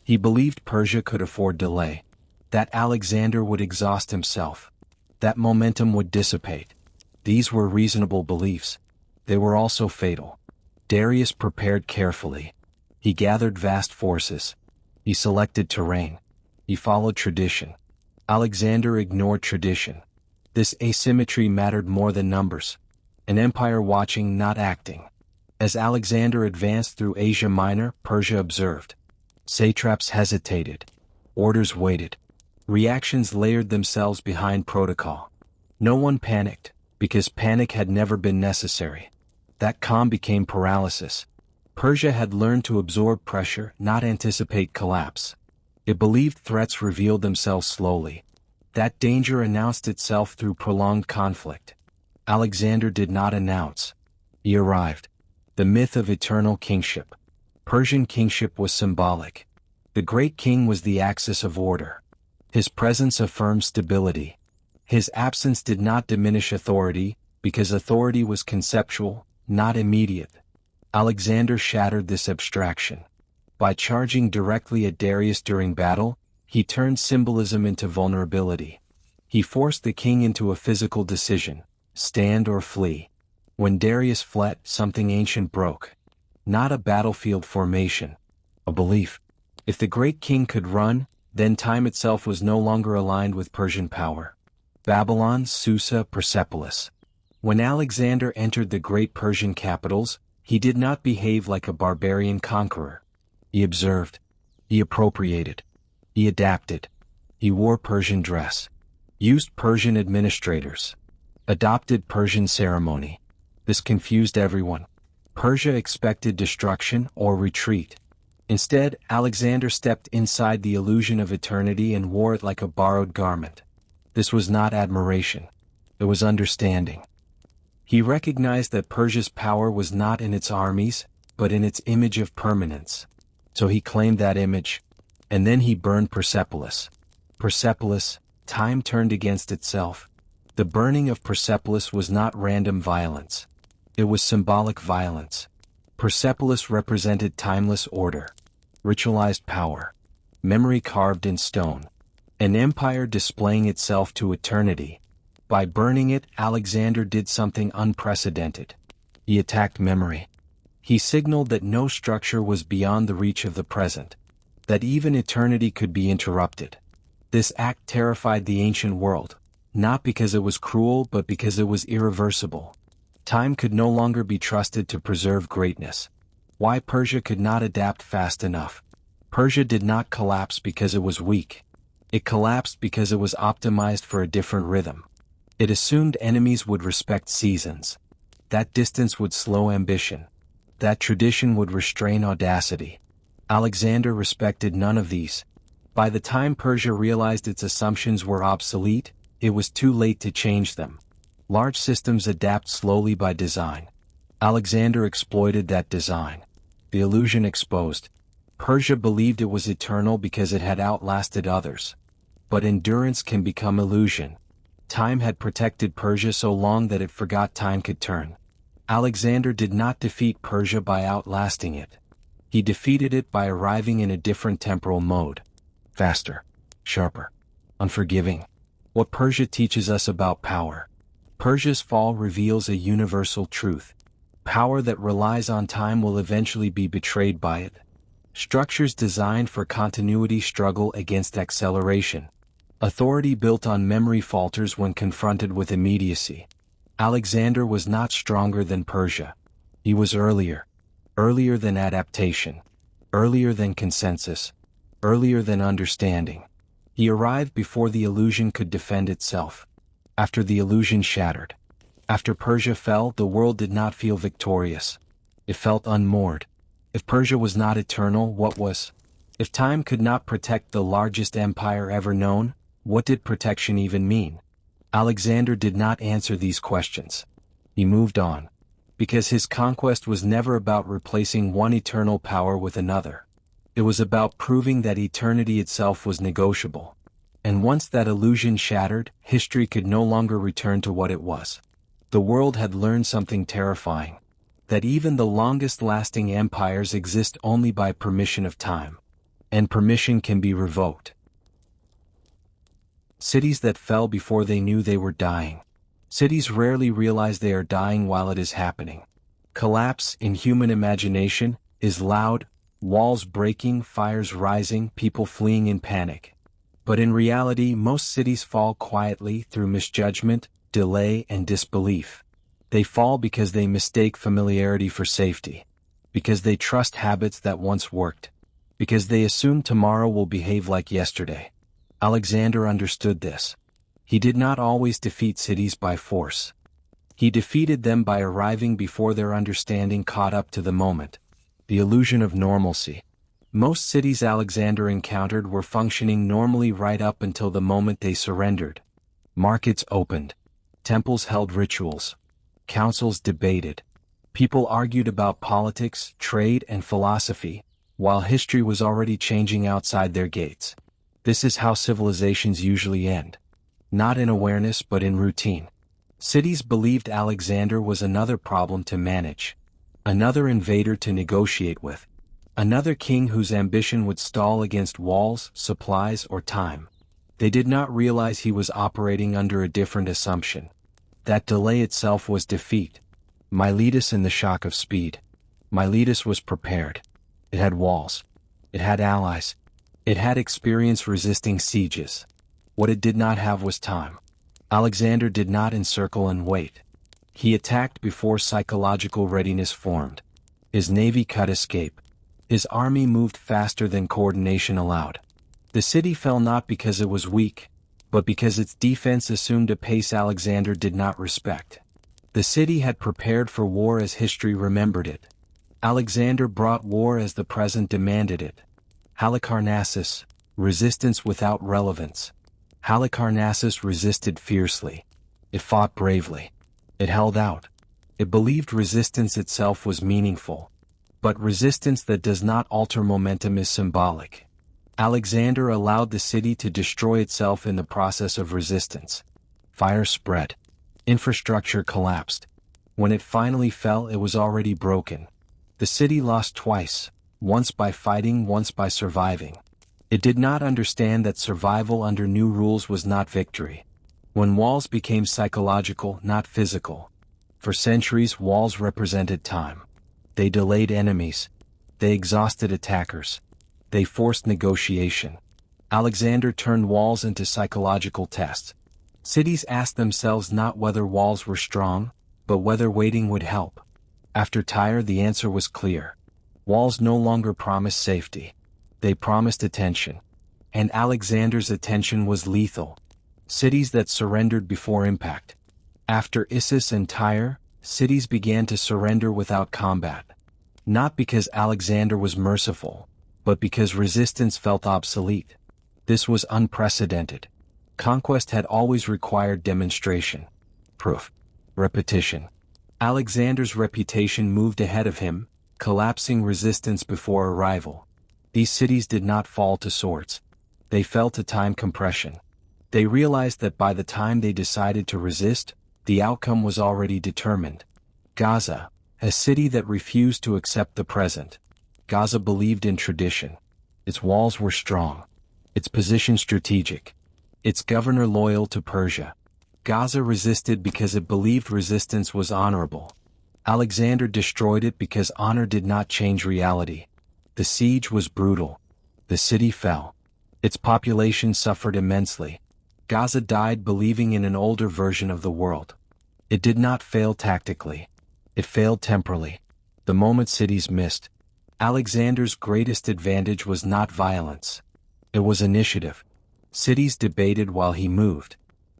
He believed Persia could afford delay. That Alexander would exhaust himself. That momentum would dissipate. These were reasonable beliefs. They were also fatal. Darius prepared carefully. He gathered vast forces. He selected terrain. He followed tradition. Alexander ignored tradition. This asymmetry mattered more than numbers. An empire watching, not acting. As Alexander advanced through Asia Minor, Persia observed. Satraps hesitated. Orders waited. Reactions layered themselves behind protocol. No one panicked, because panic had never been necessary. That calm became paralysis. Persia had learned to absorb pressure, not anticipate collapse. It believed threats revealed themselves slowly. That danger announced itself through prolonged conflict. Alexander did not announce. He arrived. The myth of eternal kingship. Persian kingship was symbolic. The great king was the axis of order. His presence affirmed stability. His absence did not diminish authority, because authority was conceptual, not immediate. Alexander shattered this abstraction. By charging directly at Darius during battle, he turned symbolism into vulnerability. He forced the king into a physical decision, stand or flee. When Darius fled, something ancient broke. Not a battlefield formation. A belief. If the great king could run, then time itself was no longer aligned with Persian power. Babylon, Susa, Persepolis. When Alexander entered the great Persian capitals, he did not behave like a barbarian conqueror. He observed. He appropriated. He adapted. He wore Persian dress. Used Persian administrators. Adopted Persian ceremony. This confused everyone. Persia expected destruction or retreat. Instead, Alexander stepped inside the illusion of eternity and wore it like a borrowed garment. This was not admiration. It was understanding. He recognized that Persia's power was not in its armies, but in its image of permanence. So he claimed that image. And then he burned Persepolis. Persepolis, time turned against itself. The burning of Persepolis was not random violence. It was symbolic violence. Persepolis represented timeless order, ritualized power, memory carved in stone, an empire displaying itself to eternity. By burning it, Alexander did something unprecedented. He attacked memory. He signaled that no structure was beyond the reach of the present, that even eternity could be interrupted. This act terrified the ancient world, not because it was cruel but because it was irreversible. Time could no longer be trusted to preserve greatness. Why Persia could not adapt fast enough? Persia did not collapse because it was weak. It collapsed because it was optimized for a different rhythm. It assumed enemies would respect seasons. That distance would slow ambition. That tradition would restrain audacity. Alexander respected none of these. By the time Persia realized its assumptions were obsolete, it was too late to change them. Large systems adapt slowly by design. Alexander exploited that design. The illusion exposed. Persia believed it was eternal because it had outlasted others. But endurance can become illusion. Time had protected Persia so long that it forgot time could turn. Alexander did not defeat Persia by outlasting it. He defeated it by arriving in a different temporal mode. Faster, sharper, unforgiving. What Persia teaches us about power. Persia's fall reveals a universal truth. Power that relies on time will eventually be betrayed by it. Structures designed for continuity struggle against acceleration. Authority built on memory falters when confronted with immediacy. Alexander was not stronger than Persia. He was earlier. Earlier than adaptation. Earlier than consensus. Earlier than understanding. He arrived before the illusion could defend itself. After the illusion shattered. After Persia fell, the world did not feel victorious. It felt unmoored. If Persia was not eternal, what was? If time could not protect the largest empire ever known, what did protection even mean? Alexander did not answer these questions. He moved on. Because his conquest was never about replacing one eternal power with another. It was about proving that eternity itself was negotiable. And once that illusion shattered, history could no longer return to what it was. The world had learned something terrifying. That even the longest-lasting empires exist only by permission of time. And permission can be revoked. Cities that fell before they knew they were dying. Cities rarely realize they are dying while it is happening. Collapse, in human imagination, is loud, walls breaking, fires rising, people fleeing in panic. But in reality, most cities fall quietly through misjudgment, delay, and disbelief. They fall because they mistake familiarity for safety. Because they trust habits that once worked. Because they assume tomorrow will behave like yesterday. Alexander understood this. He did not always defeat cities by force. He defeated them by arriving before their understanding caught up to the moment. The illusion of normalcy. Most cities Alexander encountered were functioning normally right up until the moment they surrendered. Markets opened. Temples held rituals. Councils debated. People argued about politics, trade, and philosophy, while history was already changing outside their gates. This is how civilizations usually end. Not in awareness but in routine. Cities believed Alexander was another problem to manage. Another invader to negotiate with. Another king whose ambition would stall against walls, supplies, or time. They did not realize he was operating under a different assumption. That delay itself was defeat. Miletus in the shock of speed. Miletus was prepared. It had walls. It had allies. It had experience resisting sieges. What it did not have was time. Alexander did not encircle and wait. He attacked before psychological readiness formed. His navy cut escape. His army moved faster than coordination allowed. The city fell not because it was weak, but because its defense assumed a pace Alexander did not respect. The city had prepared for war as history remembered it. Alexander brought war as the present demanded it. Halicarnassus, resistance without relevance. Halicarnassus resisted fiercely. It fought bravely. It held out. It believed resistance itself was meaningful. But resistance that does not alter momentum is symbolic. Alexander allowed the city to destroy itself in the process of resistance. Fire spread. Infrastructure collapsed. When it finally fell, it was already broken. The city lost twice, once by fighting, once by surviving. It did not understand that survival under new rules was not victory. When walls became psychological, not physical. For centuries, walls represented time. They delayed enemies. They exhausted attackers. They forced negotiation. Alexander turned walls into psychological tests. Cities asked themselves not whether walls were strong, but whether waiting would help. After Tyre, the answer was clear. Walls no longer promised safety. They promised attention. And Alexander's attention was lethal. Cities that surrendered before impact. After Issus and Tyre, cities began to surrender without combat. Not because Alexander was merciful, but because resistance felt obsolete. This was unprecedented. Conquest had always required demonstration, proof, repetition. Alexander's reputation moved ahead of him, collapsing resistance before arrival. These cities did not fall to swords. They fell to time compression. They realized that by the time they decided to resist, the outcome was already determined. Gaza, a city that refused to accept the present. Gaza believed in tradition. Its walls were strong. Its position strategic. Its governor loyal to Persia. Gaza resisted because it believed resistance was honorable. Alexander destroyed it because honor did not change reality. The siege was brutal. The city fell. Its population suffered immensely. Gaza died believing in an older version of the world. It did not fail tactically. It failed temporally. The moment cities missed. Alexander's greatest advantage was not violence. It was initiative. Cities debated while he moved.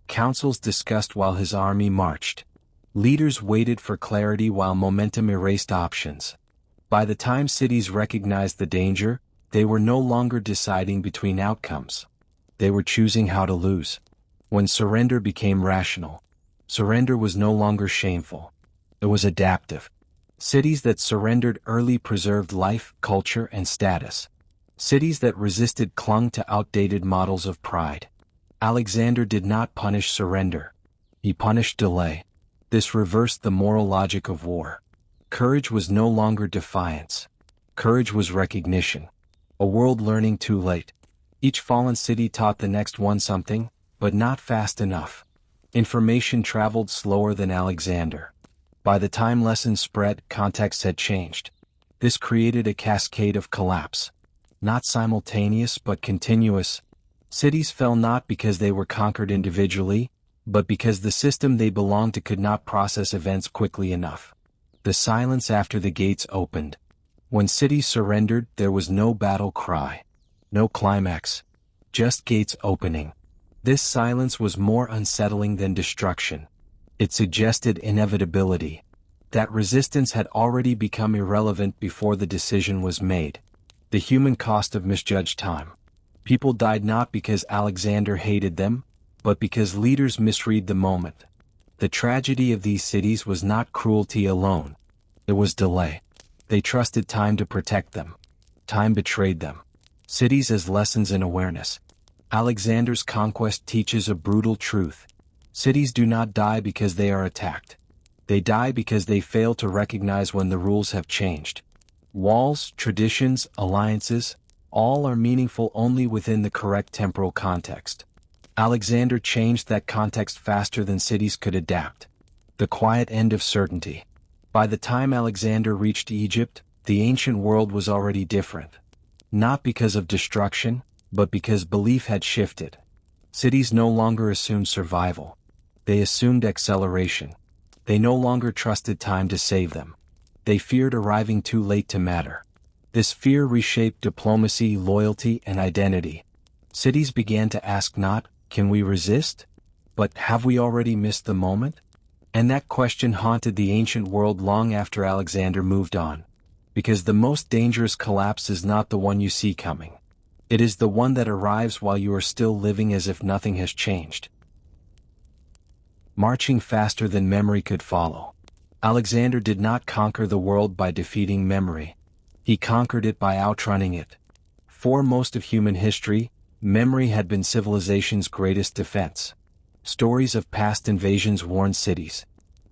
Councils discussed while his army marched. Leaders waited for clarity while momentum erased options. By the time cities recognized the danger, they were no longer deciding between outcomes. They were choosing how to lose. When surrender became rational, surrender was no longer shameful. It was adaptive. Cities that surrendered early preserved life, culture, and status. Cities that resisted clung to outdated models of pride. Alexander did not punish surrender. He punished delay. This reversed the moral logic of war. Courage was no longer defiance. Courage was recognition. A world learning too late. Each fallen city taught the next one something, but not fast enough. Information traveled slower than Alexander. By the time lessons spread, context had changed. This created a cascade of collapse. Not simultaneous but continuous. Cities fell not because they were conquered individually, but because the system they belonged to could not process events quickly enough. The silence after the gates opened. When cities surrendered, there was no battle cry. No climax. Just gates opening. This silence was more unsettling than destruction. It suggested inevitability. That resistance had already become irrelevant before the decision was made. The human cost of misjudged time. People died not because Alexander hated them, but because leaders misread the moment. The tragedy of these cities was not cruelty alone. It was delay. They trusted time to protect them. Time betrayed them. Cities as lessons in awareness. Alexander's conquest teaches a brutal truth. Cities do not die because they are attacked. They die because they fail to recognize when the rules have changed. Walls, traditions, alliances, all are meaningful only within the correct temporal context. Alexander changed that context faster than cities could adapt. The quiet end of certainty. By the time Alexander reached Egypt, the ancient world was already different. Not because of destruction, but because belief had shifted. Cities no longer assumed survival. They assumed acceleration. They no longer trusted time to save them. They feared arriving too late to matter. This fear reshaped diplomacy, loyalty, and identity. Cities began to ask not, can we resist? But have we already missed the moment? And that question haunted the ancient world long after Alexander moved on. Because the most dangerous collapse is not the one you see coming. It is the one that arrives while you are still living as if nothing has changed. Marching faster than memory could follow. Alexander did not conquer the world by defeating memory. He conquered it by outrunning it. For most of human history, memory had been civilization's greatest defense. Stories of past invasions warned cities.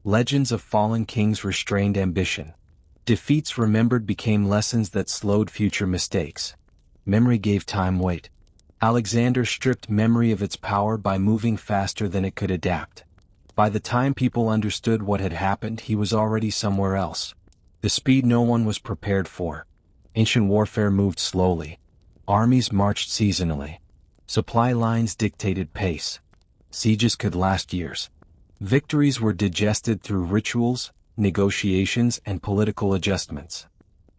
Legends of fallen kings restrained ambition. Defeats remembered became lessons that slowed future mistakes. Memory gave time weight. Alexander stripped memory of its power by moving faster than it could adapt. By the time people understood what had happened, he was already somewhere else. The speed no one was prepared for. Ancient warfare moved slowly. Armies marched seasonally. Supply lines dictated pace. Sieges could last years. Victories were digested through rituals, negotiations, and political adjustments.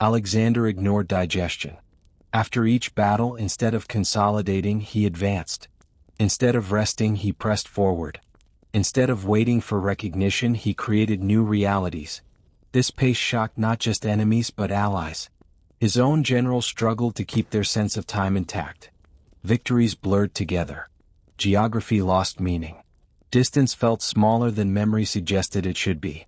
Alexander ignored digestion. After each battle, instead of consolidating, he advanced. Instead of resting, he pressed forward. Instead of waiting for recognition, he created new realities. This pace shocked not just enemies but allies. His own generals struggled to keep their sense of time intact. Victories blurred together. Geography lost meaning. Distance felt smaller than memory suggested it should be.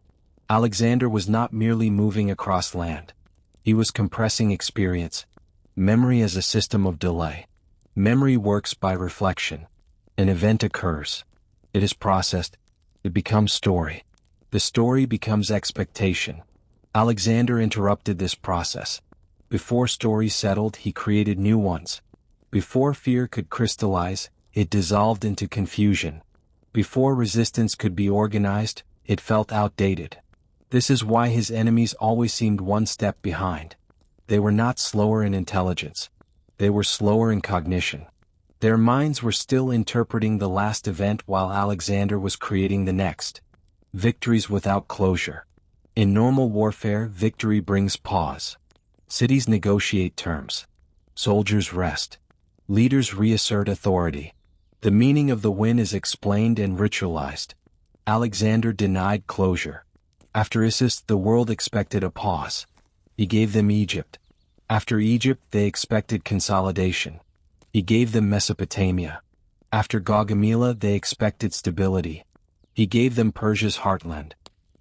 Alexander was not merely moving across land. He was compressing experience. Memory as a system of delay. Memory works by reflection. An event occurs. It is processed. It becomes story. The story becomes expectation. Alexander interrupted this process. Before stories settled, he created new ones. Before fear could crystallize, it dissolved into confusion. Before resistance could be organized, it felt outdated. This is why his enemies always seemed one step behind. They were not slower in intelligence. They were slower in cognition. Their minds were still interpreting the last event while Alexander was creating the next. Victories without closure. In normal warfare, victory brings pause. Cities negotiate terms. Soldiers rest. Leaders reassert authority. The meaning of the win is explained and ritualized. Alexander denied closure. After Issus, the world expected a pause. He gave them Egypt. After Egypt, they expected consolidation. He gave them Mesopotamia. After Gaugamela, they expected stability. He gave them Persia's heartland.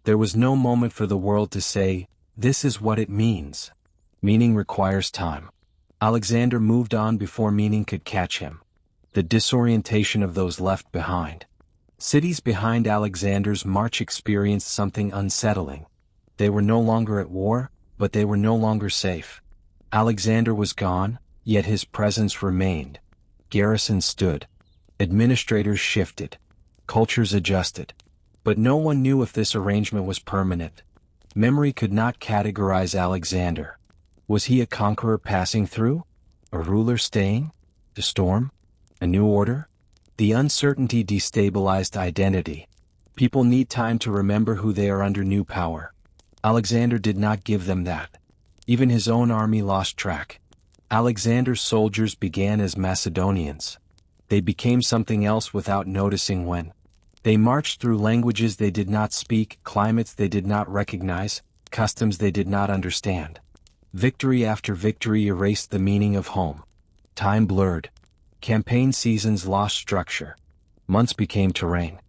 There was no moment for the world to say, "This is what it means." Meaning requires time. Alexander moved on before meaning could catch him. The disorientation of those left behind. Cities behind Alexander's march experienced something unsettling. They were no longer at war, but they were no longer safe. Alexander was gone, yet his presence remained. Garrisons stood. Administrators shifted. Cultures adjusted. But no one knew if this arrangement was permanent. Memory could not categorize Alexander. Was he a conqueror passing through? A ruler staying? A storm? A new order? The uncertainty destabilized identity. People need time to remember who they are under new power. Alexander did not give them that. Even his own army lost track. Alexander's soldiers began as Macedonians. They became something else without noticing when. They marched through languages they did not speak, climates they did not recognize, customs they did not understand. Victory after victory erased the meaning of home. Time blurred. Campaign seasons lost structure. Months became terrain.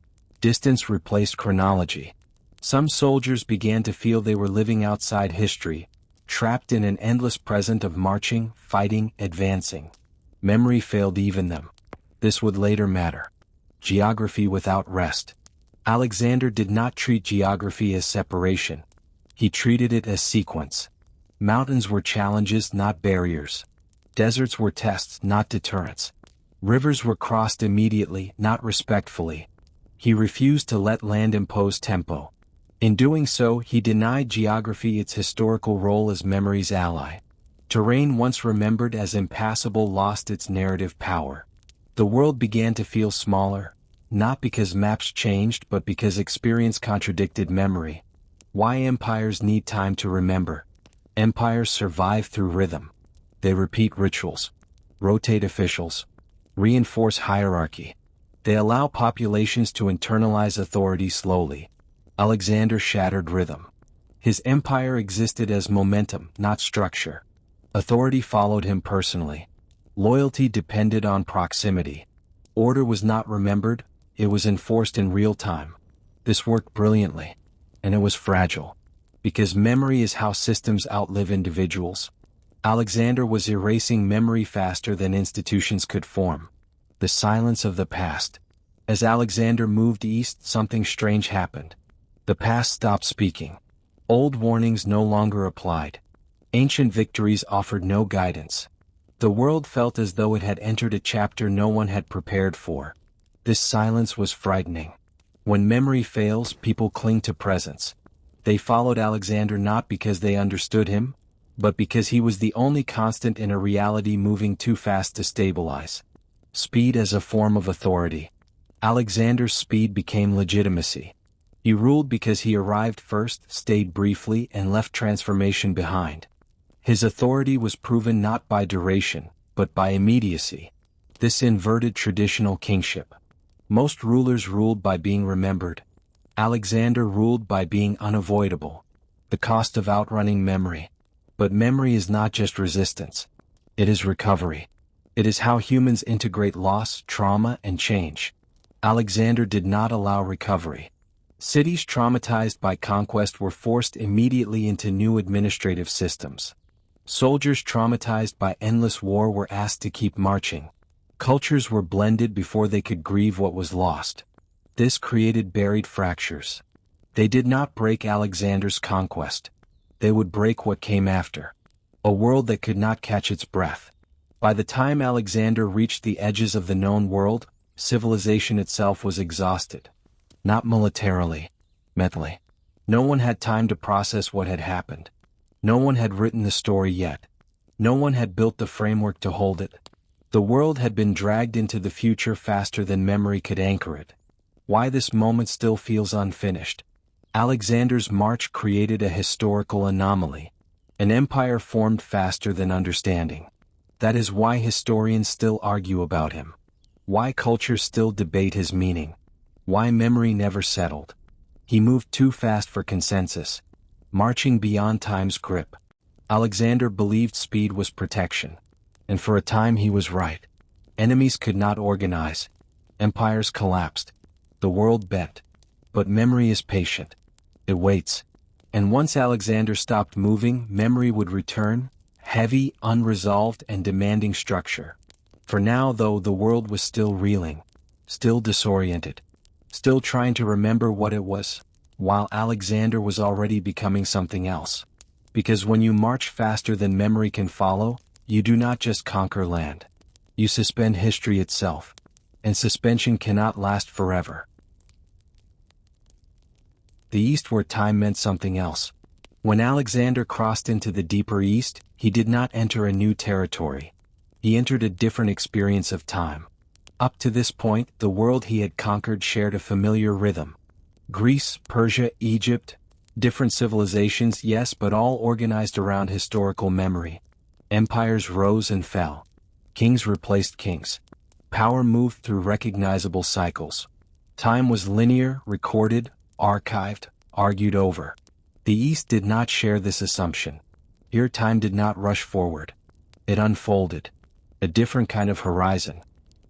Distance replaced chronology. Some soldiers began to feel they were living outside history, trapped in an endless present of marching, fighting, advancing. Memory failed even them. This would later matter. Geography without rest. Alexander did not treat geography as separation. He treated it as sequence. Mountains were challenges, not barriers. Deserts were tests, not deterrents. Rivers were crossed immediately, not respectfully. He refused to let land impose tempo. In doing so, he denied geography its historical role as memory's ally. Terrain once remembered as impassable lost its narrative power. The world began to feel smaller, not because maps changed but because experience contradicted memory. Why empires need time to remember. Empires survive through rhythm. They repeat rituals, rotate officials, reinforce hierarchy. They allow populations to internalize authority slowly. Alexander shattered rhythm. His empire existed as momentum, not structure. Authority followed him personally. Loyalty depended on proximity. Order was not remembered, it was enforced in real time. This worked brilliantly. And it was fragile. Because memory is how systems outlive individuals. Alexander was erasing memory faster than institutions could form. The silence of the past. As Alexander moved east, something strange happened. The past stopped speaking. Old warnings no longer applied. Ancient victories offered no guidance. The world felt as though it had entered a chapter no one had prepared for. This silence was frightening. When memory fails, people cling to presence. They followed Alexander not because they understood him, but because he was the only constant in a reality moving too fast to stabilize. Speed as a form of authority. Alexander's speed became legitimacy. He ruled because he arrived first, stayed briefly, and left transformation behind. His authority was proven not by duration, but by immediacy. This inverted traditional kingship. Most rulers ruled by being remembered. Alexander ruled by being unavoidable. The cost of outrunning memory. But memory is not just resistance. It is recovery. It is how humans integrate loss, trauma, and change. Alexander did not allow recovery. Cities traumatized by conquest were forced immediately into new administrative systems. Soldiers traumatized by endless war were asked to keep marching. Cultures were blended before they could grieve what was lost. This created buried fractures. They did not break Alexander's conquest. They would break what came after. A world that could not catch its breath. By the time Alexander reached the edges of the known world, civilization itself was exhausted. Not militarily, mentally. No one had time to process what had happened. No one had written the story yet. No one had built the framework to hold it. The world had been dragged into the future faster than memory could anchor it. Why this moment still feels unfinished. Alexander's march created a historical anomaly. An empire formed faster than understanding. That is why historians still argue about him. Why cultures still debate his meaning. Why memory never settled. He moved too fast for consensus. Marching beyond time's grip. Alexander believed speed was protection. And for a time he was right. Enemies could not organize. Empires collapsed. The world bent. But memory is patient. It waits. And once Alexander stopped moving, memory would return, heavy, unresolved, and demanding structure. For now, though, the world was still reeling, still disoriented, still trying to remember what it was, while Alexander was already becoming something else. Because when you march faster than memory can follow, you do not just conquer land. You suspend history itself. And suspension cannot last forever. The East, where time meant something else. When Alexander crossed into the deeper East, he did not enter a new territory. He entered a different experience of time. Up to this point, the world he had conquered shared a familiar rhythm. Greece, Persia, Egypt, different civilizations, yes, but all organized around historical memory. Empires rose and fell. Kings replaced kings. Power moved through recognizable cycles. Time was linear, recorded, archived, argued over. The East did not share this assumption. Here time did not rush forward. It unfolded. A different kind of horizon.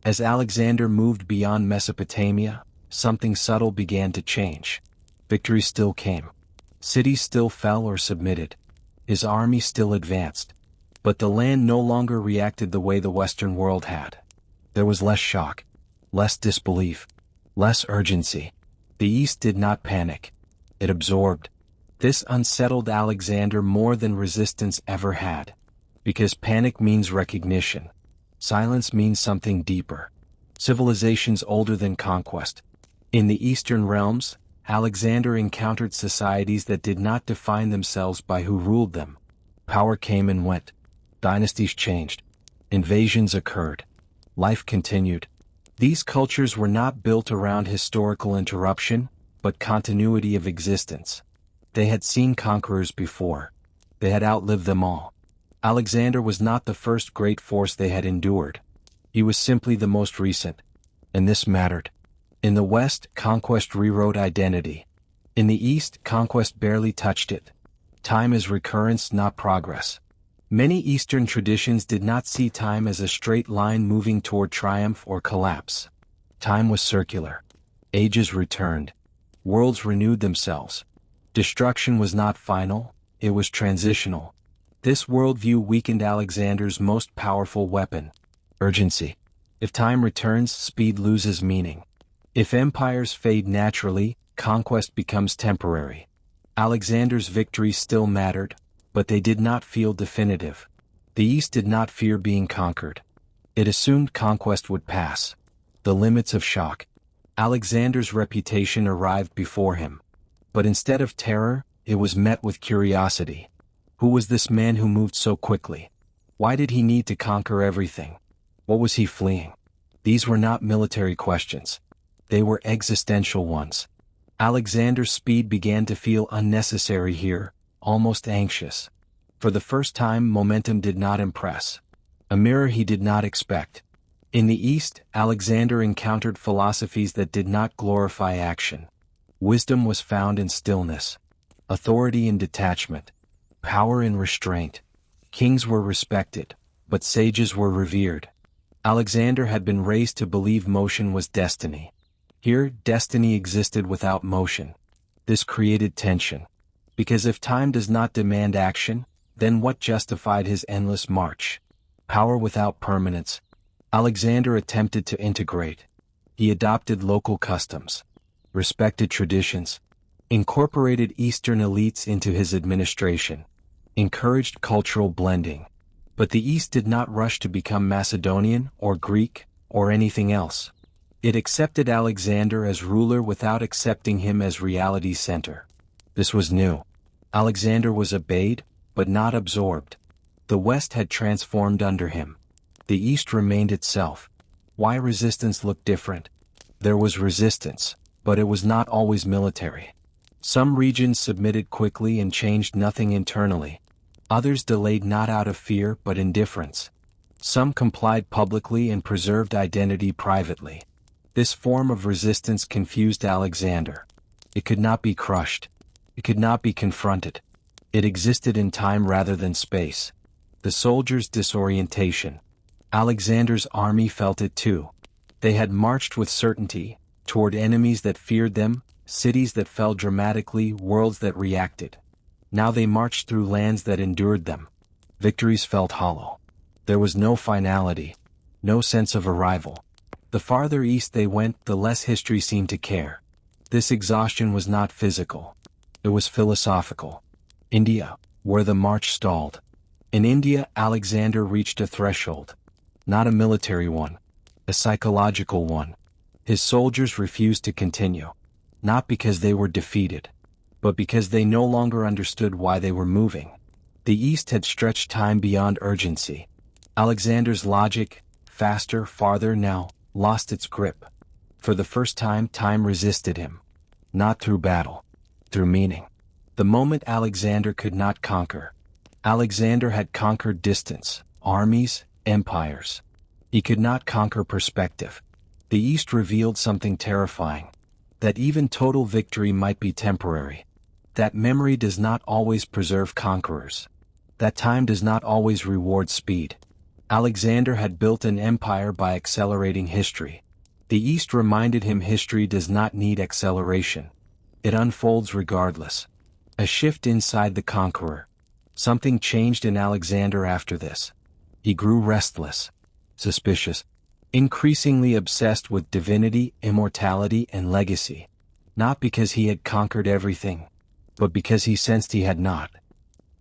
As Alexander moved beyond Mesopotamia, something subtle began to change. Victory still came. Cities still fell or submitted. His army still advanced. But the land no longer reacted the way the Western world had. There was less shock, less disbelief, less urgency. The East did not panic. It absorbed. This unsettled Alexander more than resistance ever had. Because panic means recognition. Silence means something deeper. Civilizations older than conquest. In the Eastern realms, Alexander encountered societies that did not define themselves by who ruled them. Power came and went. Dynasties changed. Invasions occurred. Life continued. These cultures were not built around historical interruption, but continuity of existence. They had seen conquerors before. They had outlived them all. Alexander was not the first great force they had endured. He was simply the most recent. And this mattered. In the West, conquest rewrote identity. In the East, conquest barely touched it. Time is recurrence, not progress. Many Eastern traditions did not see time as a straight line moving toward triumph or collapse. Time was circular. Ages returned. Worlds renewed themselves. Destruction was not final, it was transitional. This worldview weakened Alexander's most powerful weapon: urgency. If time returns, speed loses meaning. If empires fade naturally, conquest becomes temporary. Alexander's victories still mattered, but they did not feel definitive. The East did not fear being conquered. It assumed conquest would pass. The limits of shock. Alexander's reputation arrived before him. But instead of terror, it was met with curiosity. Who was this man who moved so quickly? Why did he need to conquer everything? What was he fleeing? These were not military questions. They were existential ones. Alexander's speed began to feel unnecessary here, almost anxious. For the first time, momentum did not impress. A mirror he did not expect. In the East, Alexander encountered philosophies that did not glorify action. Wisdom was found in stillness, authority in detachment, power in restraint. Kings were respected, but sages were revered. Alexander had been raised to believe motion was destiny. Here, destiny existed without motion. This created tension. Because if time does not demand action, then what justified his endless march? Power without permanence. Alexander attempted to integrate. He adopted local customs, respected traditions, incorporated Eastern elites into his administration, encouraged cultural blending. But the East did not rush to become Macedonian or Greek or anything else. It accepted Alexander as ruler without accepting him as reality's center. This was new. Alexander was obeyed, but not absorbed. The West had transformed under him. The East remained itself. Why resistance looked different? There was resistance, but it was not always military. Some regions submitted quickly and changed nothing internally. Others delayed not out of fear but indifference. Some complied publicly and preserved identity privately. This form of resistance confused Alexander. It could not be crushed. It could not be confronted. It existed in time rather than space. The soldiers' disorientation. Alexander's army felt it too. They had marched with certainty, toward enemies that feared them, cities that fell dramatically, worlds that reacted. Now they marched through lands that endured them. Victories felt hollow. There was no finality, no sense of arrival. The farther east they went, the less history seemed to care. This exhaustion was not physical. It was philosophical. India, where the march stalled. In India, Alexander reached a threshold. Not a military one. A psychological one. His soldiers refused to continue. Not because they were defeated, but because they no longer understood why they were moving. The East had stretched time beyond urgency. Alexander's logic, faster, farther now, lost its grip. For the first time, time resisted him. Not through battle, through meaning. The moment Alexander could not conquer. Alexander had conquered distance, armies, empires. He could not conquer perspective. The East revealed something terrifying. That even total victory might be temporary. That memory does not always preserve conquerors. That time does not always reward speed. Alexander had built an empire by accelerating history. The East reminded him history does not need acceleration. It unfolds regardless. A shift inside the conqueror. Something changed in Alexander after this. He grew restless, suspicious, increasingly obsessed with divinity, immortality, and legacy. Not because he had conquered everything, but because he sensed he had not.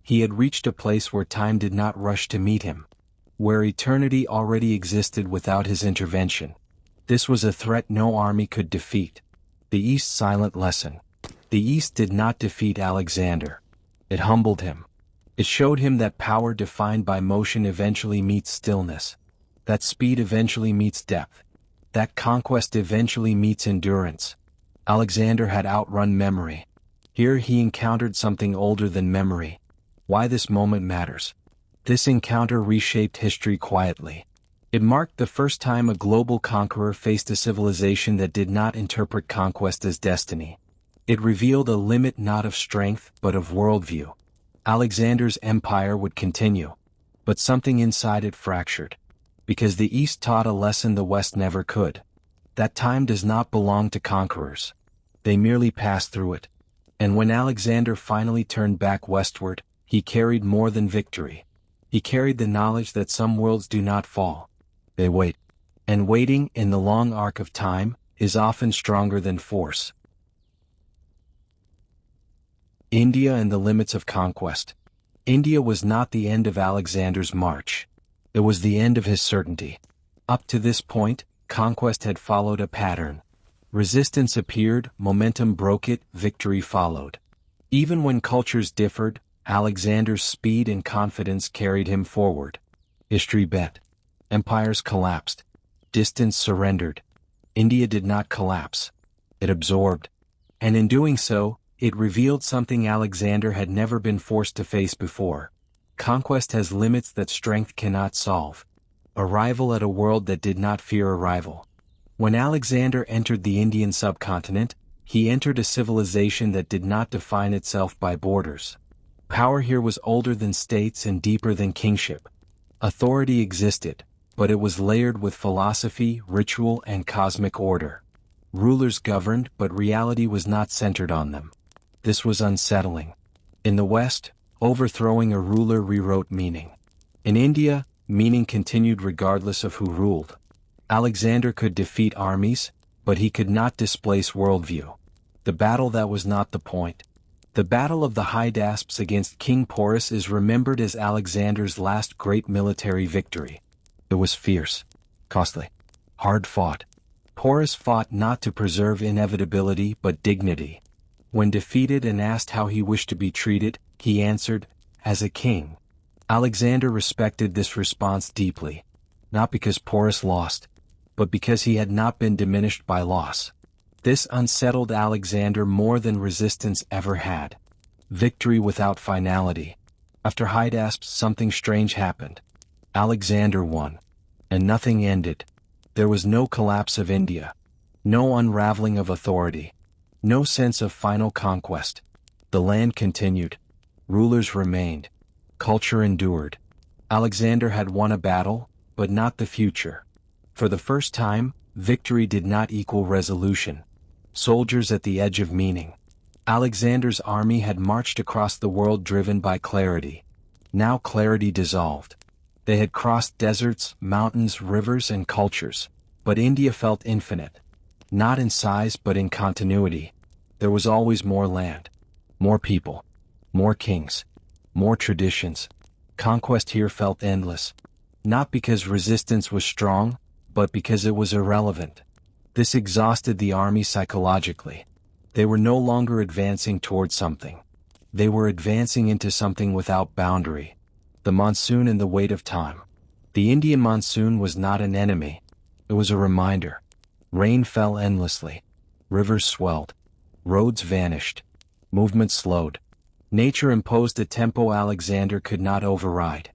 He had reached a place where time did not rush to meet him, where eternity already existed without his intervention. This was a threat no army could defeat. The East's silent lesson. The East did not defeat Alexander. It humbled him. It showed him that power defined by motion eventually meets stillness. That speed eventually meets depth. That conquest eventually meets endurance. Alexander had outrun memory. Here he encountered something older than memory. Why this moment matters. This encounter reshaped history quietly. It marked the first time a global conqueror faced a civilization that did not interpret conquest as destiny. It revealed a limit not of strength but of worldview. Alexander's empire would continue, but something inside it fractured. Because the East taught a lesson the West never could. That time does not belong to conquerors. They merely pass through it. And when Alexander finally turned back westward, he carried more than victory. He carried the knowledge that some worlds do not fall. They wait. And waiting, in the long arc of time, is often stronger than force. India and the limits of conquest. India was not the end of Alexander's march. It was the end of his certainty. Up to this point, conquest had followed a pattern. Resistance appeared, momentum broke it, victory followed. Even when cultures differed, Alexander's speed and confidence carried him forward. History bet. Empires collapsed. Distance surrendered. India did not collapse. It absorbed. And in doing so, it revealed something Alexander had never been forced to face before. Conquest has limits that strength cannot solve. Arrival at a world that did not fear arrival. When Alexander entered the Indian subcontinent, he entered a civilization that did not define itself by borders. Power here was older than states and deeper than kingship. Authority existed, but it was layered with philosophy, ritual, and cosmic order. Rulers governed, but reality was not centered on them. This was unsettling. In the West, overthrowing a ruler rewrote meaning. In India, meaning continued regardless of who ruled. Alexander could defeat armies, but he could not displace worldview. The battle that was not the point. The Battle of the Hydaspes against King Porus is remembered as Alexander's last great military victory. It was fierce, costly, hard-fought. Porus fought not to preserve inevitability but dignity. When defeated and asked how he wished to be treated, he answered, "As a king." Alexander respected this response deeply, not because Porus lost, but because he had not been diminished by loss. This unsettled Alexander more than resistance ever had. Victory without finality. After Hydaspes, something strange happened. Alexander won. And nothing ended. There was no collapse of India. No unraveling of authority. No sense of final conquest. The land continued. Rulers remained. Culture endured. Alexander had won a battle, but not the future. For the first time, victory did not equal resolution. Soldiers at the edge of meaning. Alexander's army had marched across the world driven by clarity. Now clarity dissolved. They had crossed deserts, mountains, rivers, and cultures, but India felt infinite. Not in size but in continuity. There was always more land. More people. More kings. More traditions. Conquest here felt endless. Not because resistance was strong, but because it was irrelevant. This exhausted the army psychologically. They were no longer advancing toward something. They were advancing into something without boundary. The monsoon and the weight of time. The Indian monsoon was not an enemy. It was a reminder. Rain fell endlessly. Rivers swelled. Roads vanished. Movement slowed. Nature imposed a tempo Alexander could not override.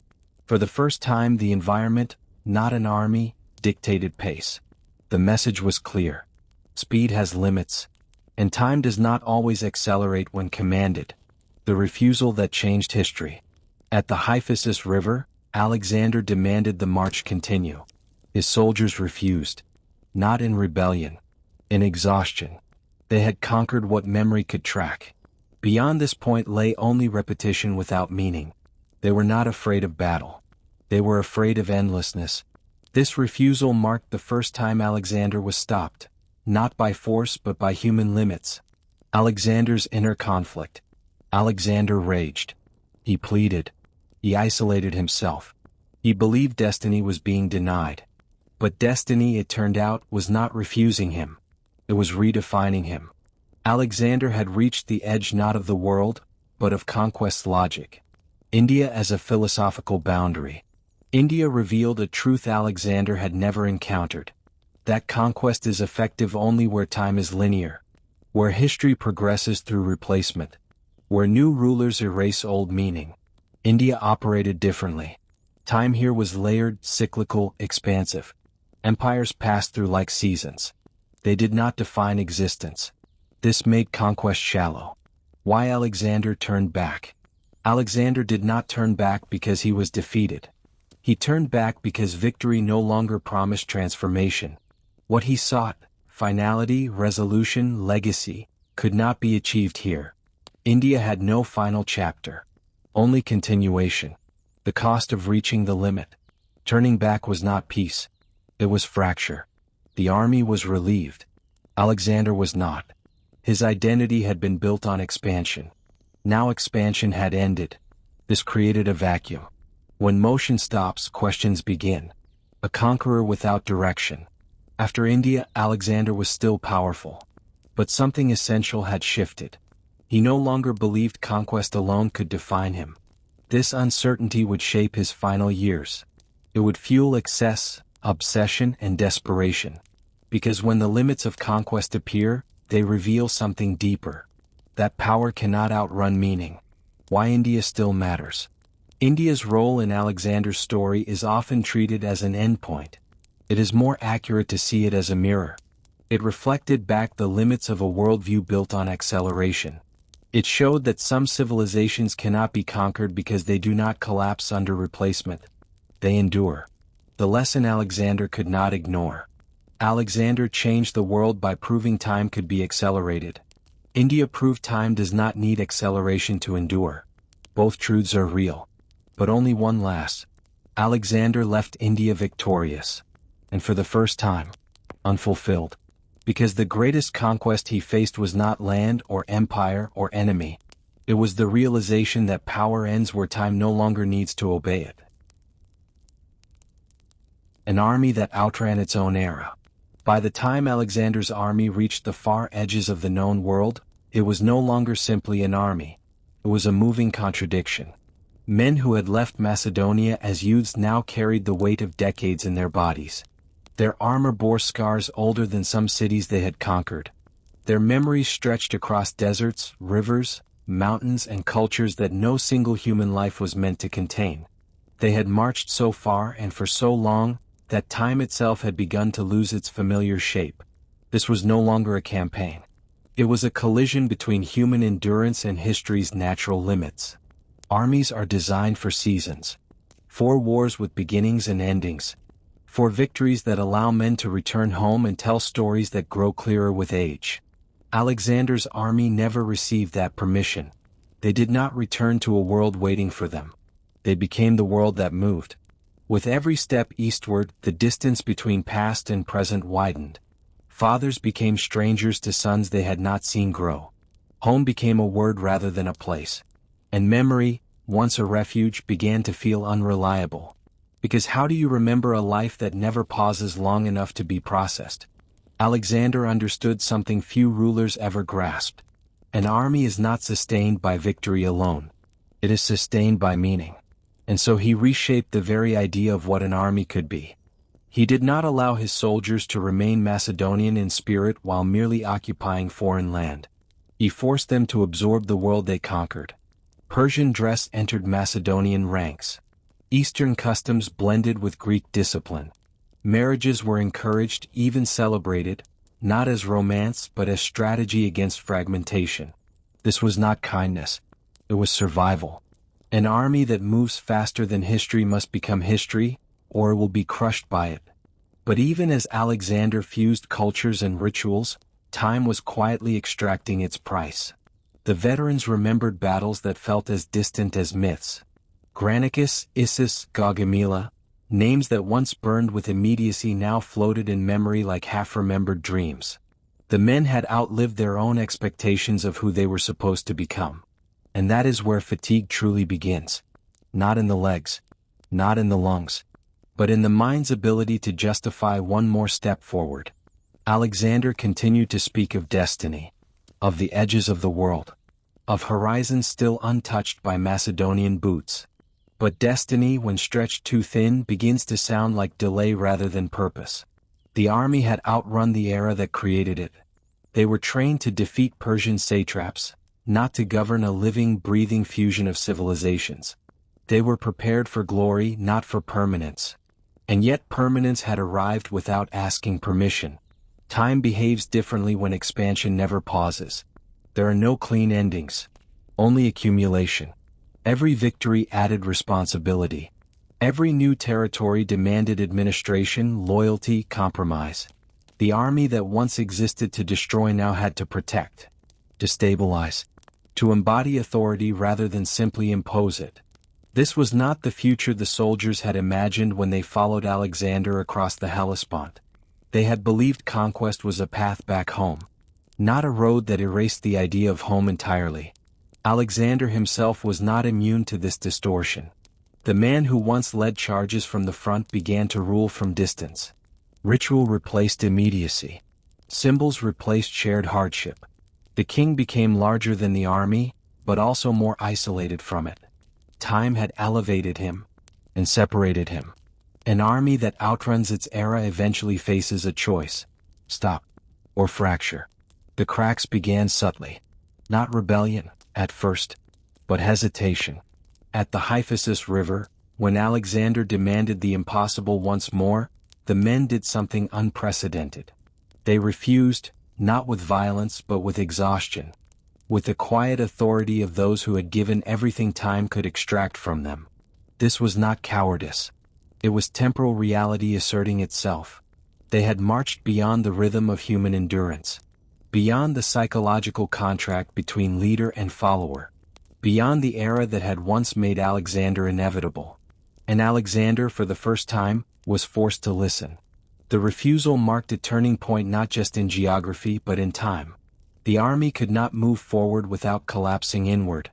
For the first time, the environment, not an army, dictated pace. The message was clear. Speed has limits. And time does not always accelerate when commanded. The refusal that changed history. At the Hyphasis River, Alexander demanded the march continue. His soldiers refused. Not in rebellion. In exhaustion. They had conquered what memory could track. Beyond this point lay only repetition without meaning. They were not afraid of battle. They were afraid of endlessness. This refusal marked the first time Alexander was stopped. Not by force but by human limits. Alexander's inner conflict. Alexander raged. He pleaded. He isolated himself. He believed destiny was being denied. But destiny, it turned out, was not refusing him. It was redefining him. Alexander had reached the edge not of the world, but of conquest's logic. India as a philosophical boundary. India revealed a truth Alexander had never encountered. That conquest is effective only where time is linear. Where history progresses through replacement. Where new rulers erase old meaning. India operated differently. Time here was layered, cyclical, expansive. Empires passed through like seasons. They did not define existence. This made conquest shallow. Why Alexander turned back? Alexander did not turn back because he was defeated. He turned back because victory no longer promised transformation. What he sought, finality, resolution, legacy, could not be achieved here. India had no final chapter. Only continuation. The cost of reaching the limit. Turning back was not peace. It was fracture. The army was relieved. Alexander was not. His identity had been built on expansion. Now expansion had ended. This created a vacuum. When motion stops, questions begin. A conqueror without direction. After India, Alexander was still powerful. But something essential had shifted. He no longer believed conquest alone could define him. This uncertainty would shape his final years. It would fuel excess, obsession, and desperation. Because when the limits of conquest appear, they reveal something deeper. That power cannot outrun meaning. Why India still matters. India's role in Alexander's story is often treated as an endpoint. It is more accurate to see it as a mirror. It reflected back the limits of a worldview built on acceleration. It showed that some civilizations cannot be conquered because they do not collapse under replacement. They endure. The lesson Alexander could not ignore. Alexander changed the world by proving time could be accelerated. India proved time does not need acceleration to endure. Both truths are real. But only one lasts. Alexander left India victorious. And for the first time, unfulfilled. Because the greatest conquest he faced was not land or empire or enemy. It was the realization that power ends where time no longer needs to obey it. An army that outran its own era. By the time Alexander's army reached the far edges of the known world, it was no longer simply an army. It was a moving contradiction. Men who had left Macedonia as youths now carried the weight of decades in their bodies. Their armor bore scars older than some cities they had conquered. Their memories stretched across deserts, rivers, mountains, and cultures that no single human life was meant to contain. They had marched so far and for so long, that time itself had begun to lose its familiar shape. This was no longer a campaign. It was a collision between human endurance and history's natural limits. Armies are designed for seasons. For wars with beginnings and endings. For victories that allow men to return home and tell stories that grow clearer with age. Alexander's army never received that permission. They did not return to a world waiting for them. They became the world that moved. With every step eastward, the distance between past and present widened. Fathers became strangers to sons they had not seen grow. Home became a word rather than a place. And memory, once a refuge, began to feel unreliable. Because how do you remember a life that never pauses long enough to be processed? Alexander understood something few rulers ever grasped. An army is not sustained by victory alone. It is sustained by meaning. And so he reshaped the very idea of what an army could be. He did not allow his soldiers to remain Macedonian in spirit while merely occupying foreign land. He forced them to absorb the world they conquered. Persian dress entered Macedonian ranks. Eastern customs blended with Greek discipline. Marriages were encouraged, even celebrated, not as romance but as strategy against fragmentation. This was not kindness. It was survival. An army that moves faster than history must become history, or it will be crushed by it. But even as Alexander fused cultures and rituals, time was quietly extracting its price. The veterans remembered battles that felt as distant as myths. Granicus, Issus, Gaugamela, names that once burned with immediacy now floated in memory like half-remembered dreams. The men had outlived their own expectations of who they were supposed to become. And that is where fatigue truly begins. Not in the legs, not in the lungs, but in the mind's ability to justify one more step forward. Alexander continued to speak of destiny, of the edges of the world, of horizons still untouched by Macedonian boots. But destiny, when stretched too thin, begins to sound like delay rather than purpose. The army had outrun the era that created it. They were trained to defeat Persian satraps, not to govern a living, breathing fusion of civilizations. They were prepared for glory, not for permanence. And yet permanence had arrived without asking permission. Time behaves differently when expansion never pauses. There are no clean endings. Only accumulation. Every victory added responsibility. Every new territory demanded administration, loyalty, compromise. The army that once existed to destroy now had to protect, to stabilize, to embody authority rather than simply impose it. This was not the future the soldiers had imagined when they followed Alexander across the Hellespont. They had believed conquest was a path back home, not a road that erased the idea of home entirely. Alexander himself was not immune to this distortion. The man who once led charges from the front began to rule from distance. Ritual replaced immediacy. Symbols replaced shared hardship. The king became larger than the army, but also more isolated from it. Time had elevated him and separated him. An army that outruns its era eventually faces a choice: stop or fracture. The cracks began subtly. Not rebellion, at first, but hesitation. At the Hyphasis River, when Alexander demanded the impossible once more, the men did something unprecedented. They refused, not with violence but with exhaustion, with the quiet authority of those who had given everything time could extract from them. This was not cowardice. It was temporal reality asserting itself. They had marched beyond the rhythm of human endurance, beyond the psychological contract between leader and follower, beyond the era that had once made Alexander inevitable. And Alexander, for the first time, was forced to listen. The refusal marked a turning point not just in geography but in time. The army could not move forward without collapsing inward.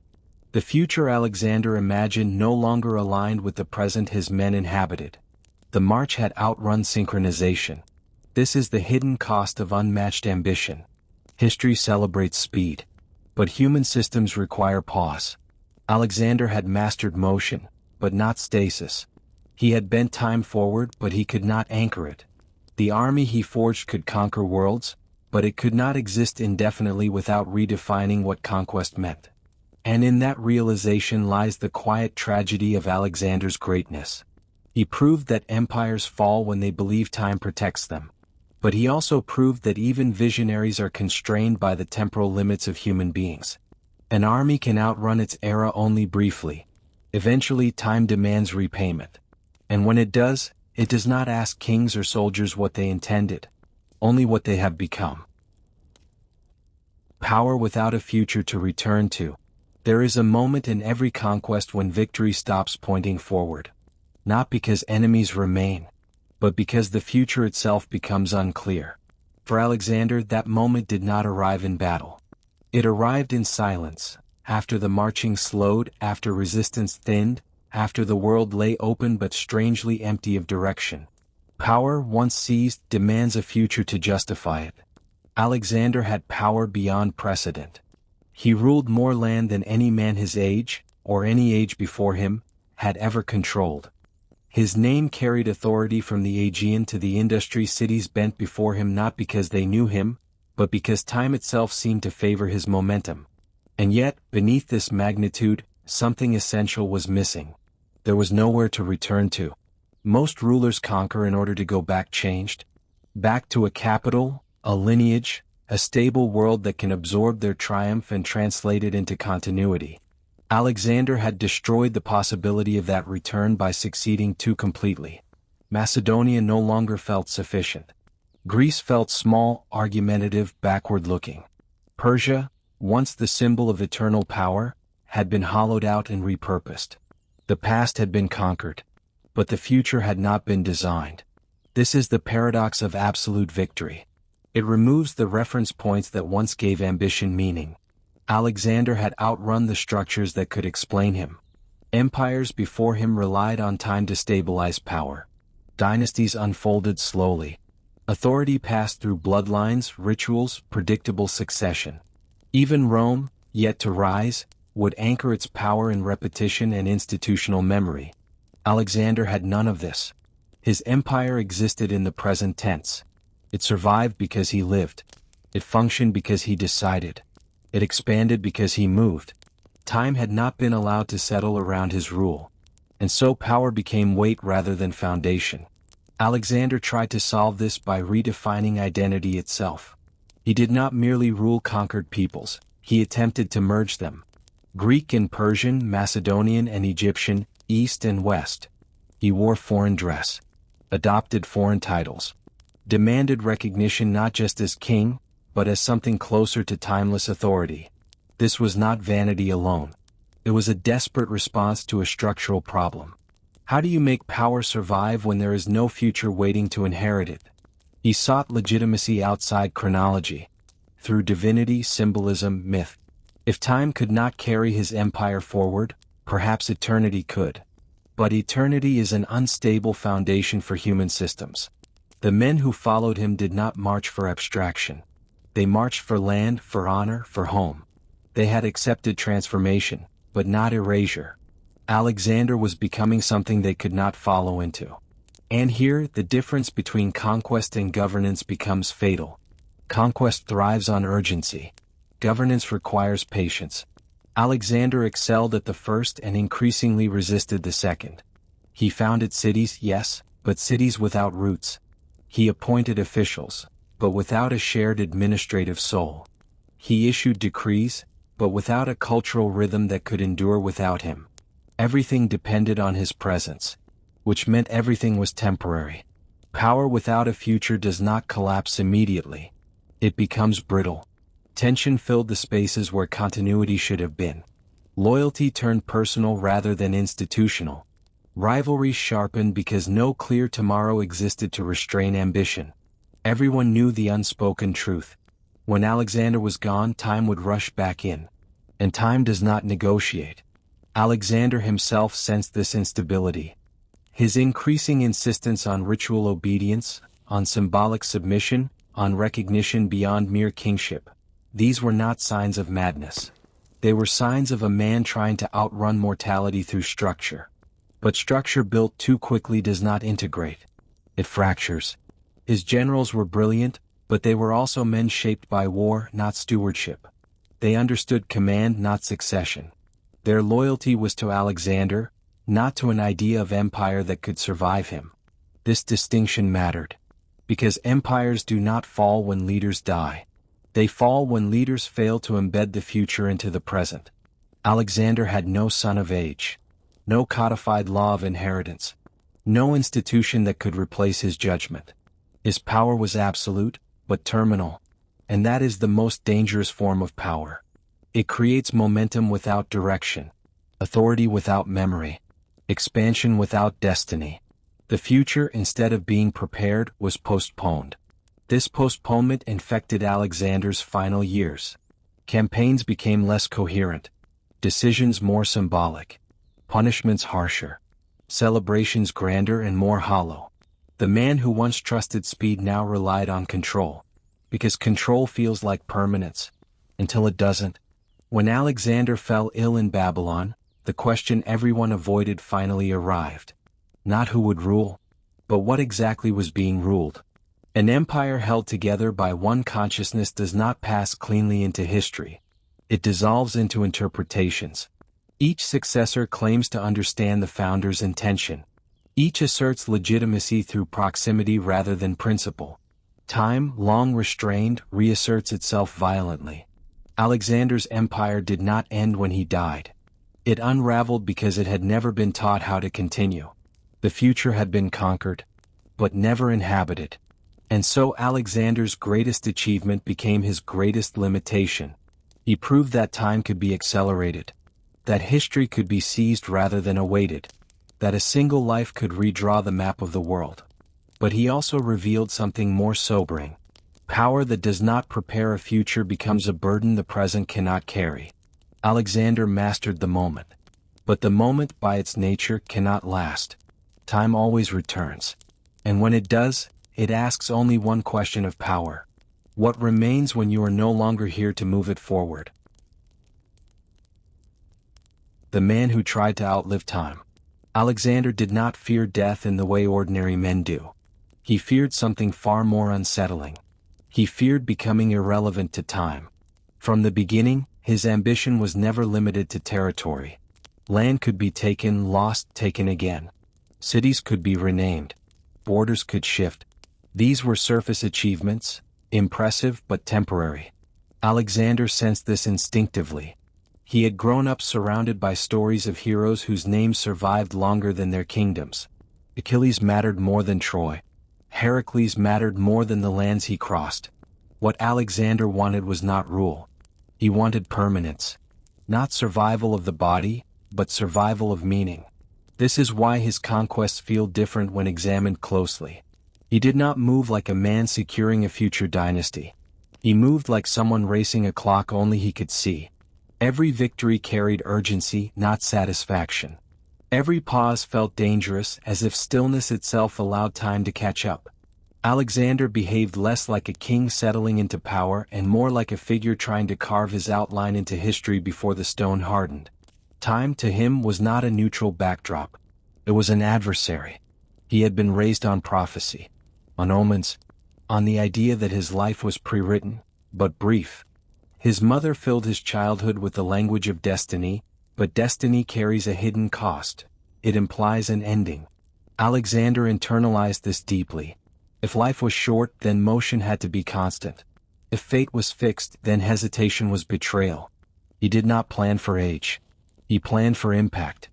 The future Alexander imagined no longer aligned with the present his men inhabited. The march had outrun synchronization. This is the hidden cost of unmatched ambition. History celebrates speed, but human systems require pause. Alexander had mastered motion, but not stasis. He had bent time forward, but he could not anchor it. The army he forged could conquer worlds, but it could not exist indefinitely without redefining what conquest meant. And in that realization lies the quiet tragedy of Alexander's greatness. He proved that empires fall when they believe time protects them. But he also proved that even visionaries are constrained by the temporal limits of human beings. An army can outrun its era only briefly. Eventually time demands repayment. And when it does not ask kings or soldiers what they intended, only what they have become. Power without a future to return to. There is a moment in every conquest when victory stops pointing forward. Not because enemies remain, but because the future itself becomes unclear. For Alexander, that moment did not arrive in battle. It arrived in silence, after the marching slowed, after resistance thinned, after the world lay open but strangely empty of direction. Power, once seized, demands a future to justify it. Alexander had power beyond precedent. He ruled more land than any man his age, or any age before him, had ever controlled. His name carried authority from the Aegean to the industry cities bent before him not because they knew him, but because time itself seemed to favor his momentum. And yet, beneath this magnitude, something essential was missing. There was nowhere to return to. Most rulers conquer in order to go back changed. Back to a capital, a lineage, a stable world that can absorb their triumph and translate it into continuity. Alexander had destroyed the possibility of that return by succeeding too completely. Macedonia no longer felt sufficient. Greece felt small, argumentative, backward-looking. Persia, once the symbol of eternal power, had been hollowed out and repurposed. The past had been conquered, but the future had not been designed. This is the paradox of absolute victory. It removes the reference points that once gave ambition meaning. Alexander had outrun the structures that could explain him. Empires before him relied on time to stabilize power. Dynasties unfolded slowly. Authority passed through bloodlines, rituals, predictable succession. Even Rome, yet to rise, would anchor its power in repetition and institutional memory. Alexander had none of this. His empire existed in the present tense. It survived because he lived. It functioned because he decided. It expanded because he moved. Time had not been allowed to settle around his rule. And so power became weight rather than foundation. Alexander tried to solve this by redefining identity itself. He did not merely rule conquered peoples, he attempted to merge them. Greek and Persian, Macedonian and Egyptian, East and West. He wore foreign dress, adopted foreign titles, demanded recognition not just as king, but as something closer to timeless authority. This was not vanity alone. It was a desperate response to a structural problem. How do you make power survive when there is no future waiting to inherit it? He sought legitimacy outside chronology, through divinity, symbolism, myth. If time could not carry his empire forward, perhaps eternity could. But eternity is an unstable foundation for human systems. The men who followed him did not march for abstraction. They marched for land, for honor, for home. They had accepted transformation, but not erasure. Alexander was becoming something they could not follow into. And here, the difference between conquest and governance becomes fatal. Conquest thrives on urgency. Governance requires patience. Alexander excelled at the first and increasingly resisted the second. He founded cities, yes, but cities without roots. He appointed officials, but without a shared administrative soul. He issued decrees, but without a cultural rhythm that could endure without him. Everything depended on his presence, which meant everything was temporary. Power without a future does not collapse immediately. It becomes brittle. Tension filled the spaces where continuity should have been. Loyalty turned personal rather than institutional. Rivalry sharpened because no clear tomorrow existed to restrain ambition. Everyone knew the unspoken truth. When Alexander was gone, time would rush back in. And time does not negotiate. Alexander himself sensed this instability. His increasing insistence on ritual obedience, on symbolic submission, on recognition beyond mere kingship. These were not signs of madness. They were signs of a man trying to outrun mortality through structure. But structure built too quickly does not integrate. It fractures. His generals were brilliant, but they were also men shaped by war, not stewardship. They understood command, not succession. Their loyalty was to Alexander, not to an idea of empire that could survive him. This distinction mattered. Because empires do not fall when leaders die. They fall when leaders fail to embed the future into the present. Alexander had no son of age. No codified law of inheritance. No institution that could replace his judgment. His power was absolute, but terminal. And that is the most dangerous form of power. It creates momentum without direction. Authority without memory. Expansion without destiny. The future, instead of being prepared, was postponed. This postponement infected Alexander's final years. Campaigns became less coherent. Decisions more symbolic. Punishments harsher. Celebrations grander and more hollow. The man who once trusted speed now relied on control. Because control feels like permanence. Until it doesn't. When Alexander fell ill in Babylon, the question everyone avoided finally arrived. Not who would rule, but what exactly was being ruled. An empire held together by one consciousness does not pass cleanly into history. It dissolves into interpretations. Each successor claims to understand the founder's intention. Each asserts legitimacy through proximity rather than principle. Time, long restrained, reasserts itself violently. Alexander's empire did not end when he died. It unraveled because it had never been taught how to continue. The future had been conquered, but never inhabited. And so Alexander's greatest achievement became his greatest limitation. He proved that time could be accelerated. That history could be seized rather than awaited. That a single life could redraw the map of the world. But he also revealed something more sobering. Power that does not prepare a future becomes a burden the present cannot carry. Alexander mastered the moment. But the moment by its nature cannot last. Time always returns. And when it does, it asks only one question of power. What remains when you are no longer here to move it forward? The man who tried to outlive time. Alexander did not fear death in the way ordinary men do. He feared something far more unsettling. He feared becoming irrelevant to time. From the beginning, his ambition was never limited to territory. Land could be taken, lost, taken again. Cities could be renamed. Borders could shift. These were surface achievements, impressive but temporary. Alexander sensed this instinctively. He had grown up surrounded by stories of heroes whose names survived longer than their kingdoms. Achilles mattered more than Troy. Heracles mattered more than the lands he crossed. What Alexander wanted was not rule. He wanted permanence. Not survival of the body, but survival of meaning. This is why his conquests feel different when examined closely. He did not move like a man securing a future dynasty. He moved like someone racing a clock only he could see. Every victory carried urgency, not satisfaction. Every pause felt dangerous, as if stillness itself allowed time to catch up. Alexander behaved less like a king settling into power and more like a figure trying to carve his outline into history before the stone hardened. Time to him was not a neutral backdrop. It was an adversary. He had been raised on prophecy, on omens, on the idea that his life was pre-written, but brief. His mother filled his childhood with the language of destiny, but destiny carries a hidden cost. It implies an ending. Alexander internalized this deeply. If life was short, then motion had to be constant. If fate was fixed, then hesitation was betrayal. He did not plan for age. He planned for impact.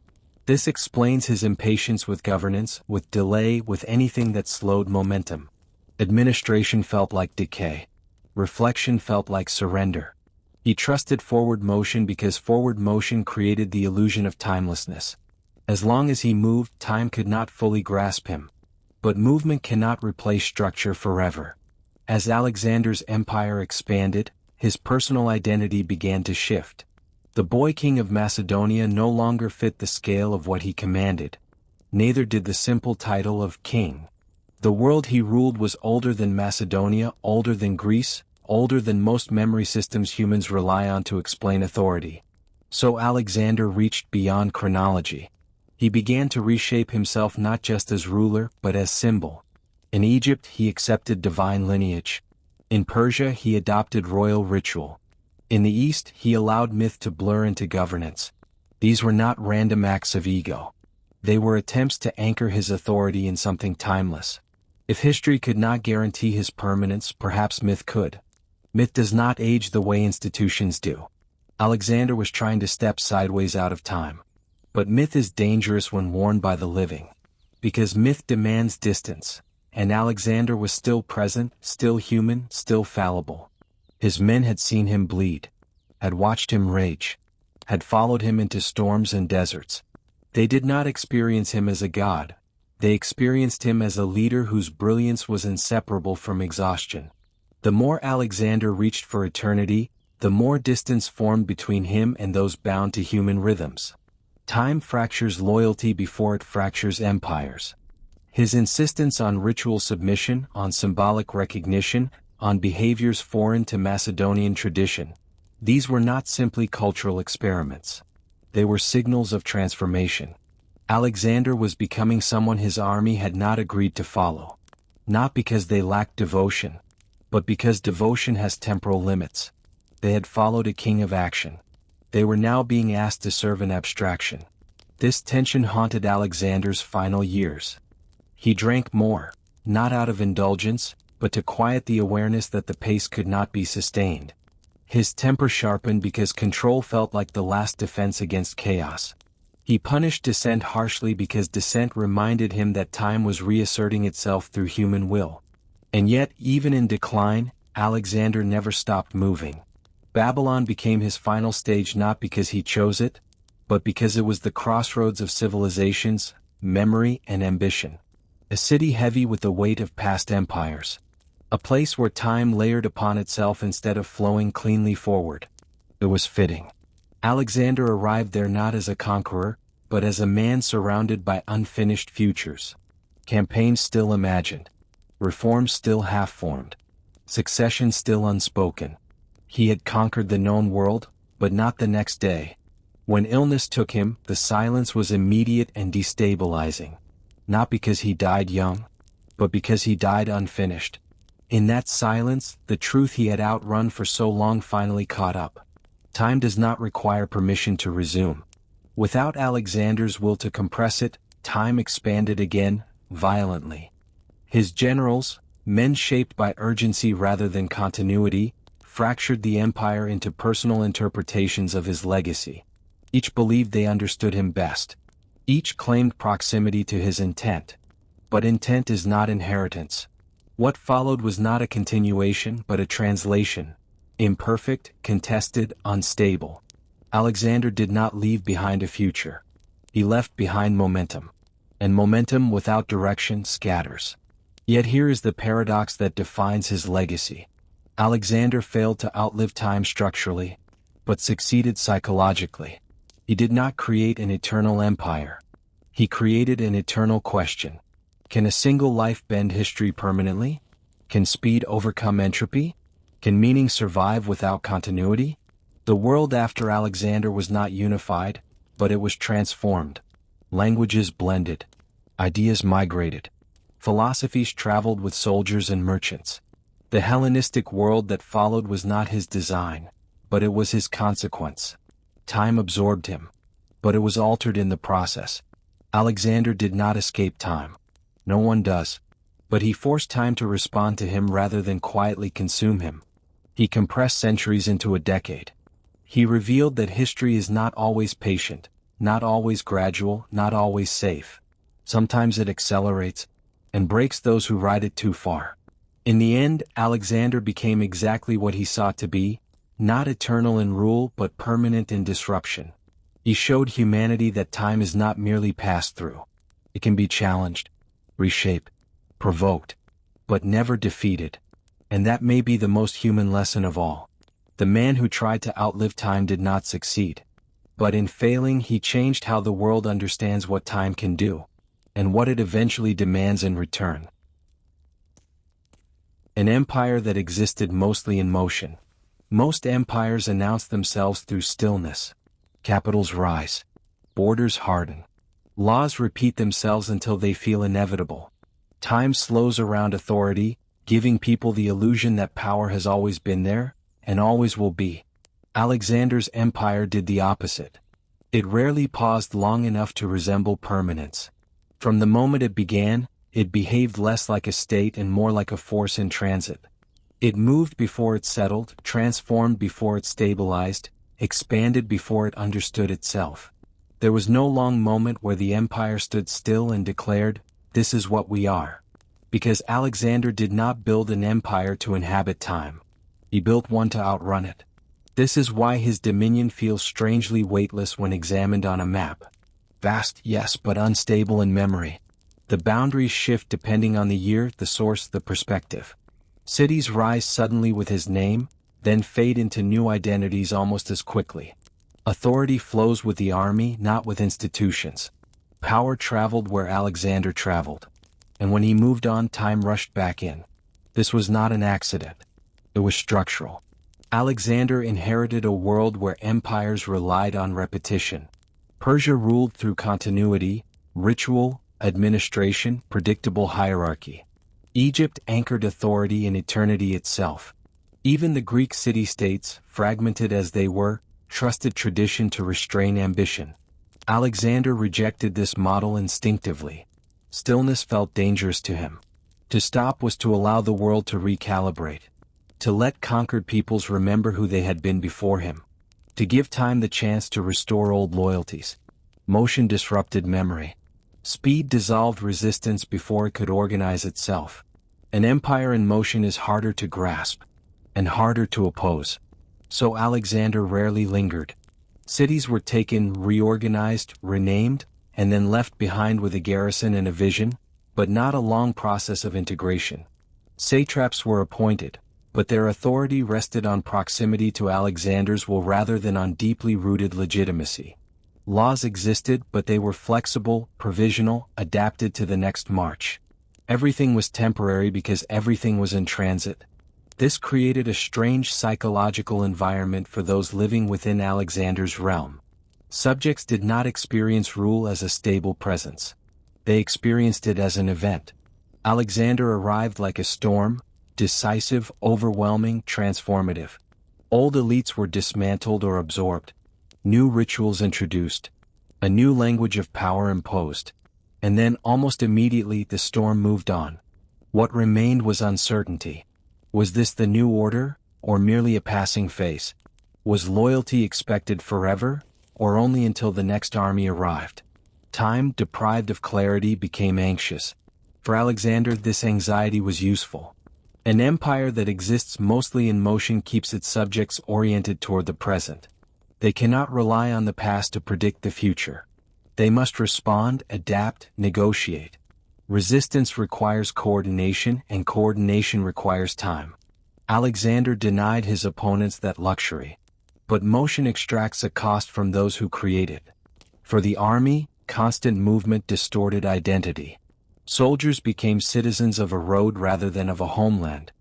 This explains his impatience with governance, with delay, with anything that slowed momentum. Administration felt like decay. Reflection felt like surrender. He trusted forward motion because forward motion created the illusion of timelessness. As long as he moved, time could not fully grasp him. But movement cannot replace structure forever. As Alexander's empire expanded, his personal identity began to shift. The boy king of Macedonia no longer fit the scale of what he commanded. Neither did the simple title of king. The world he ruled was older than Macedonia, older than Greece, older than most memory systems humans rely on to explain authority. So Alexander reached beyond chronology. He began to reshape himself not just as ruler, but as symbol. In Egypt he accepted divine lineage. In Persia he adopted royal ritual. In the East he allowed myth to blur into governance. These were not random acts of ego. They were attempts to anchor his authority in something timeless. If history could not guarantee his permanence, perhaps myth could. Myth does not age the way institutions do. Alexander was trying to step sideways out of time. But myth is dangerous when worn by the living. Because myth demands distance, and Alexander was still present, still human, still fallible. His men had seen him bleed, had watched him rage, had followed him into storms and deserts. They did not experience him as a god. They experienced him as a leader whose brilliance was inseparable from exhaustion. The more Alexander reached for eternity, the more distance formed between him and those bound to human rhythms. Time fractures loyalty before it fractures empires. His insistence on ritual submission, on symbolic recognition, on behaviors foreign to Macedonian tradition, these were not simply cultural experiments. They were signals of transformation. Alexander was becoming someone his army had not agreed to follow. Not because they lacked devotion, but because devotion has temporal limits. They had followed a king of action. They were now being asked to serve an abstraction. This tension haunted Alexander's final years. He drank more, not out of indulgence, but to quiet the awareness that the pace could not be sustained. His temper sharpened because control felt like the last defense against chaos. He punished dissent harshly because dissent reminded him that time was reasserting itself through human will. And yet, even in decline, Alexander never stopped moving. Babylon became his final stage not because he chose it, but because it was the crossroads of civilizations, memory, and ambition. A city heavy with the weight of past empires. A place where time layered upon itself instead of flowing cleanly forward. It was fitting. Alexander arrived there not as a conqueror, but as a man surrounded by unfinished futures. Campaigns still imagined. Reforms still half-formed. Succession still unspoken. He had conquered the known world, but not the next day. When illness took him, the silence was immediate and destabilizing. Not because he died young, but because he died unfinished. In that silence, the truth he had outrun for so long finally caught up. Time does not require permission to resume. Without Alexander's will to compress it, time expanded again, violently. His generals, men shaped by urgency rather than continuity, fractured the empire into personal interpretations of his legacy. Each believed they understood him best. Each claimed proximity to his intent. But intent is not inheritance. What followed was not a continuation but a translation. Imperfect, contested, unstable. Alexander did not leave behind a future. He left behind momentum. And momentum without direction scatters. Yet here is the paradox that defines his legacy. Alexander failed to outlive time structurally, but succeeded psychologically. He did not create an eternal empire. He created an eternal question. Can a single life bend history permanently? Can speed overcome entropy? Can meaning survive without continuity? The world after Alexander was not unified, but it was transformed. Languages blended. Ideas migrated. Philosophies traveled with soldiers and merchants. The Hellenistic world that followed was not his design, but it was his consequence. Time absorbed him, but it was altered in the process. Alexander did not escape time. No one does. But he forced time to respond to him rather than quietly consume him. He compressed centuries into a decade. He revealed that history is not always patient, not always gradual, not always safe. Sometimes it accelerates and breaks those who ride it too far. In the end, Alexander became exactly what he sought to be, not eternal in rule but permanent in disruption. He showed humanity that time is not merely passed through. It can be challenged, reshaped, provoked, but never defeated. And that may be the most human lesson of all. The man who tried to outlive time did not succeed. But in failing, he changed how the world understands what time can do, and what it eventually demands in return. An empire that existed mostly in motion. Most empires announce themselves through stillness. Capitals rise. Borders harden. Laws repeat themselves until they feel inevitable. Time slows around authority, giving people the illusion that power has always been there, and always will be. Alexander's empire did the opposite. It rarely paused long enough to resemble permanence. From the moment it began, it behaved less like a state and more like a force in transit. It moved before it settled, transformed before it stabilized, expanded before it understood itself. There was no long moment where the empire stood still and declared, "This is what we are." Because Alexander did not build an empire to inhabit time. He built one to outrun it. This is why his dominion feels strangely weightless when examined on a map. Vast, yes, but unstable in memory. The boundaries shift depending on the year, the source, the perspective. Cities rise suddenly with his name, then fade into new identities almost as quickly. Authority flows with the army, not with institutions. Power traveled where Alexander traveled. And when he moved on, time rushed back in. This was not an accident. It was structural. Alexander inherited a world where empires relied on repetition. Persia ruled through continuity, ritual, administration, predictable hierarchy. Egypt anchored authority in eternity itself. Even the Greek city-states, fragmented as they were, trusted tradition to restrain ambition. Alexander rejected this model instinctively. Stillness felt dangerous to him. To stop was to allow the world to recalibrate. To let conquered peoples remember who they had been before him. To give time the chance to restore old loyalties. Motion disrupted memory. Speed dissolved resistance before it could organize itself. An empire in motion is harder to grasp, and harder to oppose. So Alexander rarely lingered. Cities were taken, reorganized, renamed, and then left behind with a garrison and a vision, but not a long process of integration. Satraps were appointed, but their authority rested on proximity to Alexander's will rather than on deeply rooted legitimacy. Laws existed, but they were flexible, provisional, adapted to the next march. Everything was temporary because everything was in transit. This created a strange psychological environment for those living within Alexander's realm. Subjects did not experience rule as a stable presence. They experienced it as an event. Alexander arrived like a storm, decisive, overwhelming, transformative. Old elites were dismantled or absorbed. New rituals introduced. A new language of power imposed. And then, almost immediately, the storm moved on. What remained was uncertainty. Was this the new order, or merely a passing phase? Was loyalty expected forever, or only until the next army arrived? Time, deprived of clarity, became anxious. For Alexander, this anxiety was useful. An empire that exists mostly in motion keeps its subjects oriented toward the present. They cannot rely on the past to predict the future. They must respond, adapt, negotiate. Resistance requires coordination, and coordination requires time. Alexander denied his opponents that luxury. But motion extracts a cost from those who create it. For the army, constant movement distorted identity. Soldiers became citizens of a road rather than of a homeland.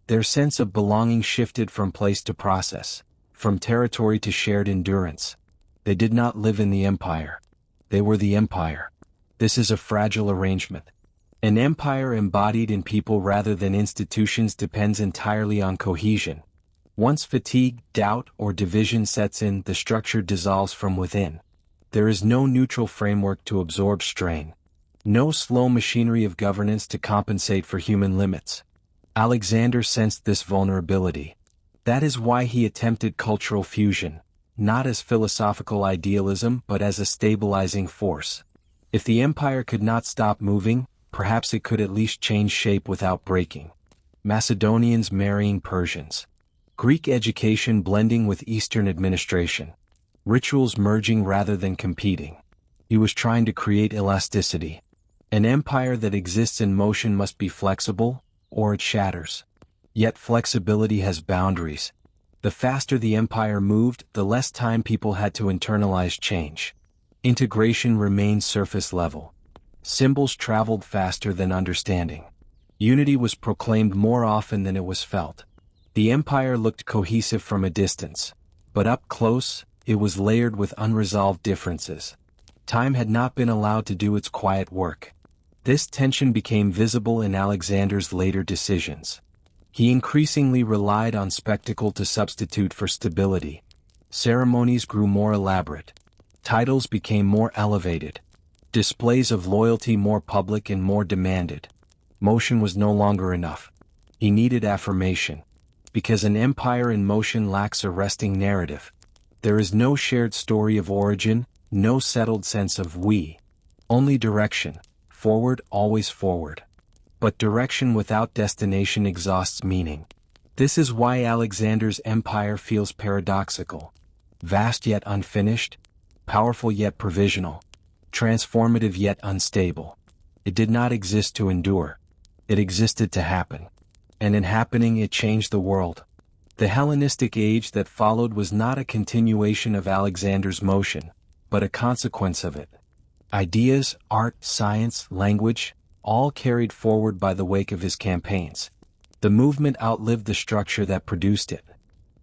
Their sense of belonging shifted from place to process, from territory to shared endurance. They did not live in the empire. They were the empire. This is a fragile arrangement. An empire embodied in people rather than institutions depends entirely on cohesion. Once fatigue, doubt, or division sets in, the structure dissolves from within. There is no neutral framework to absorb strain. No slow machinery of governance to compensate for human limits. Alexander sensed this vulnerability. That is why he attempted cultural fusion, not as philosophical idealism but as a stabilizing force. If the empire could not stop moving, perhaps it could at least change shape without breaking. Macedonians marrying Persians. Greek education blending with Eastern administration. Rituals merging rather than competing. He was trying to create elasticity. An empire that exists in motion must be flexible, or it shatters. Yet flexibility has boundaries. The faster the empire moved, the less time people had to internalize change. Integration remained surface level. Symbols traveled faster than understanding. Unity was proclaimed more often than it was felt. The empire looked cohesive from a distance, but up close, it was layered with unresolved differences. Time had not been allowed to do its quiet work. This tension became visible in Alexander's later decisions. He increasingly relied on spectacle to substitute for stability. Ceremonies grew more elaborate. Titles became more elevated. Displays of loyalty more public and more demanded. Motion was no longer enough. He needed affirmation. Because an empire in motion lacks a resting narrative. There is no shared story of origin, no settled sense of we. Only direction. Forward, always forward. But direction without destination exhausts meaning. This is why Alexander's empire feels paradoxical. Vast yet unfinished. Powerful yet provisional. Transformative yet unstable. It did not exist to endure. It existed to happen. And in happening it changed the world. The Hellenistic age that followed was not a continuation of Alexander's motion, but a consequence of it. Ideas, art, science, language, all carried forward by the wake of his campaigns. The movement outlived the structure that produced it.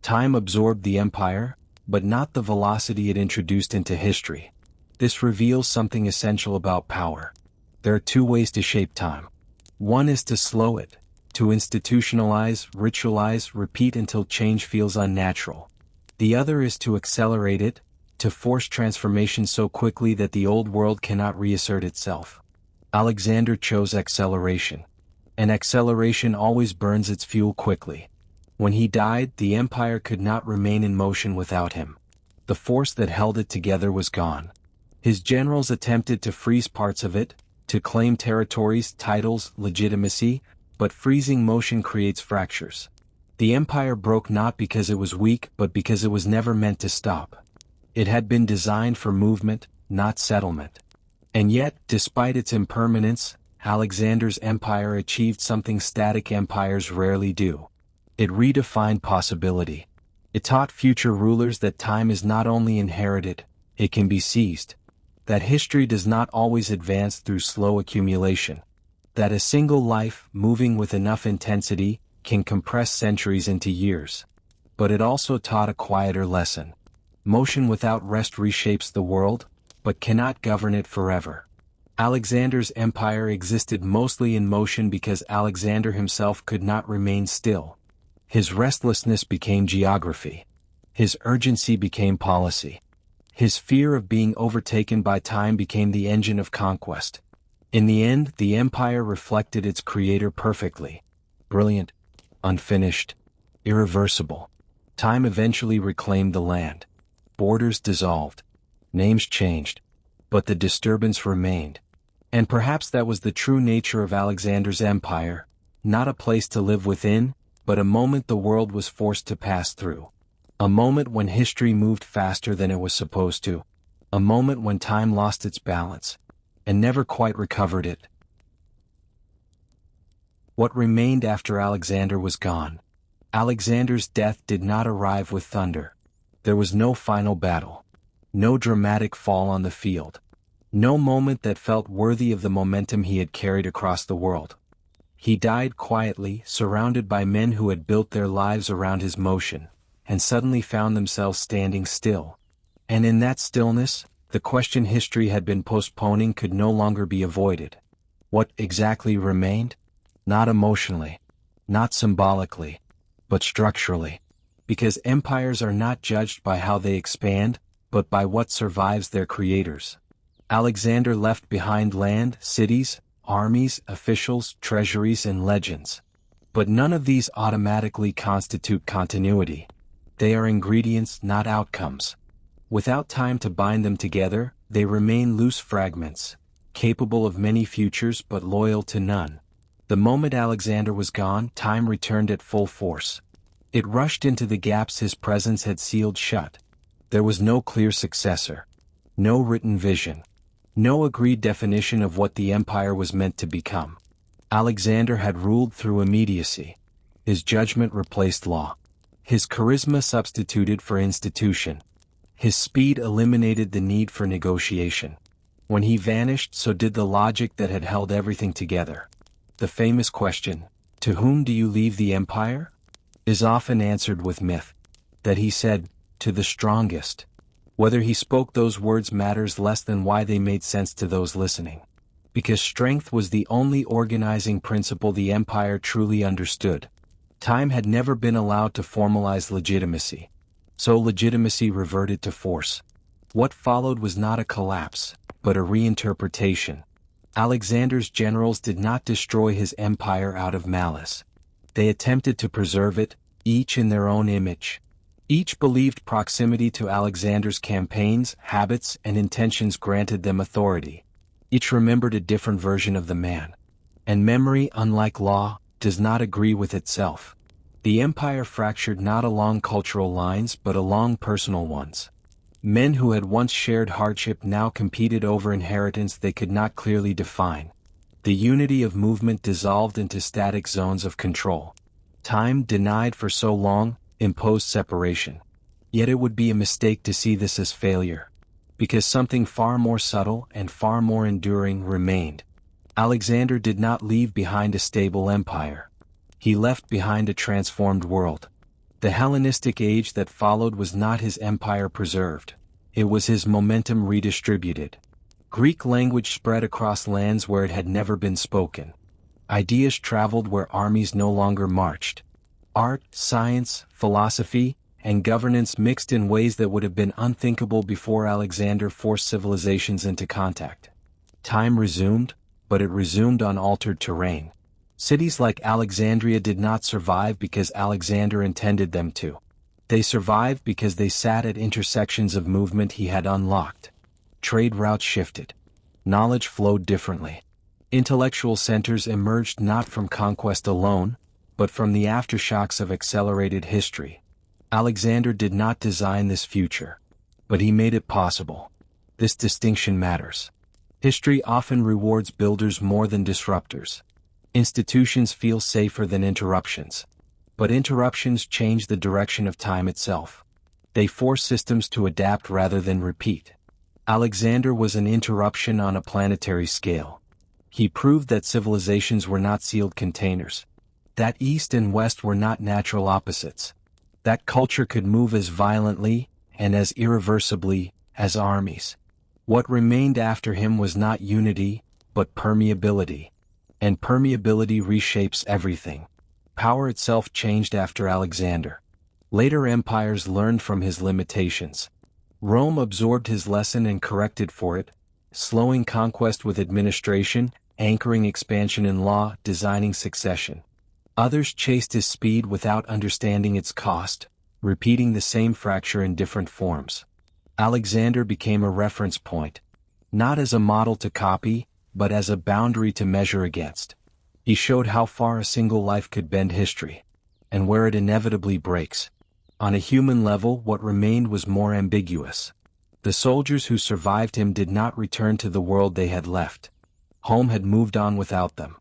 Time absorbed the empire, but not the velocity it introduced into history. This reveals something essential about power. There are two ways to shape time. One is to slow it, to institutionalize, ritualize, repeat until change feels unnatural. The other is to accelerate it, to force transformation so quickly that the old world cannot reassert itself. Alexander chose acceleration. And acceleration always burns its fuel quickly. When he died, the empire could not remain in motion without him. The force that held it together was gone. His generals attempted to freeze parts of it, to claim territories, titles, legitimacy, but freezing motion creates fractures. The empire broke not because it was weak but because it was never meant to stop. It had been designed for movement, not settlement. And yet, despite its impermanence, Alexander's empire achieved something static empires rarely do. It redefined possibility. It taught future rulers that time is not only inherited, it can be seized. That history does not always advance through slow accumulation. That a single life, moving with enough intensity, can compress centuries into years. But it also taught a quieter lesson. Motion without rest reshapes the world, but cannot govern it forever. Alexander's empire existed mostly in motion because Alexander himself could not remain still. His restlessness became geography. His urgency became policy. His fear of being overtaken by time became the engine of conquest. In the end, the empire reflected its creator perfectly. Brilliant, unfinished, irreversible. Time eventually reclaimed the land. Borders dissolved. Names changed. But the disturbance remained. And perhaps that was the true nature of Alexander's empire, not a place to live within, but a moment the world was forced to pass through. A moment when history moved faster than it was supposed to. A moment when time lost its balance, and never quite recovered it. What remained after Alexander was gone? Alexander's death did not arrive with thunder. There was no final battle. No dramatic fall on the field. No moment that felt worthy of the momentum he had carried across the world. He died quietly, surrounded by men who had built their lives around his motion, and suddenly found themselves standing still. And in that stillness, the question history had been postponing could no longer be avoided. What exactly remained? Not emotionally, not symbolically, but structurally. Because empires are not judged by how they expand, but by what survives their creators. Alexander left behind land, cities, armies, officials, treasuries, and legends. But none of these automatically constitute continuity. They are ingredients, not outcomes. Without time to bind them together, they remain loose fragments, capable of many futures but loyal to none. The moment Alexander was gone, time returned at full force. It rushed into the gaps his presence had sealed shut. There was no clear successor. No written vision. No agreed definition of what the empire was meant to become. Alexander had ruled through immediacy. His judgment replaced law. His charisma substituted for institution. His speed eliminated the need for negotiation. When he vanished, so did the logic that had held everything together. The famous question, "To whom do you leave the empire?" is often answered with myth. That he said, "To the strongest." Whether he spoke those words matters less than why they made sense to those listening. Because strength was the only organizing principle the empire truly understood. Time had never been allowed to formalize legitimacy. So legitimacy reverted to force. What followed was not a collapse, but a reinterpretation. Alexander's generals did not destroy his empire out of malice. They attempted to preserve it, each in their own image. Each believed proximity to Alexander's campaigns, habits, and intentions granted them authority. Each remembered a different version of the man. And memory, unlike law, does not agree with itself. The empire fractured not along cultural lines but along personal ones. Men who had once shared hardship now competed over inheritance they could not clearly define. The unity of movement dissolved into static zones of control. Time, denied for so long, imposed separation. Yet it would be a mistake to see this as failure. Because something far more subtle and far more enduring remained. Alexander did not leave behind a stable empire. He left behind a transformed world. The Hellenistic age that followed was not his empire preserved. It was his momentum redistributed. Greek language spread across lands where it had never been spoken. Ideas traveled where armies no longer marched. Art, science, philosophy, and governance mixed in ways that would have been unthinkable before Alexander forced civilizations into contact. Time resumed, but it resumed on altered terrain. Cities like Alexandria did not survive because Alexander intended them to. They survived because they sat at intersections of movement he had unlocked. Trade routes shifted. Knowledge flowed differently. Intellectual centers emerged not from conquest alone, but from the aftershocks of accelerated history. Alexander did not design this future, but he made it possible. This distinction matters. History often rewards builders more than disruptors. Institutions feel safer than interruptions. But interruptions change the direction of time itself. They force systems to adapt rather than repeat. Alexander was an interruption on a planetary scale. He proved that civilizations were not sealed containers. That East and West were not natural opposites. That culture could move as violently, and as irreversibly, as armies. What remained after him was not unity, but permeability. And permeability reshapes everything. Power itself changed after Alexander. Later empires learned from his limitations. Rome absorbed his lesson and corrected for it, slowing conquest with administration, anchoring expansion in law, designing succession. Others chased his speed without understanding its cost, repeating the same fracture in different forms. Alexander became a reference point, not as a model to copy, but as a boundary to measure against. He showed how far a single life could bend history, and where it inevitably breaks. On a human level, what remained was more ambiguous. The soldiers who survived him did not return to the world they had left. Home had moved on without them.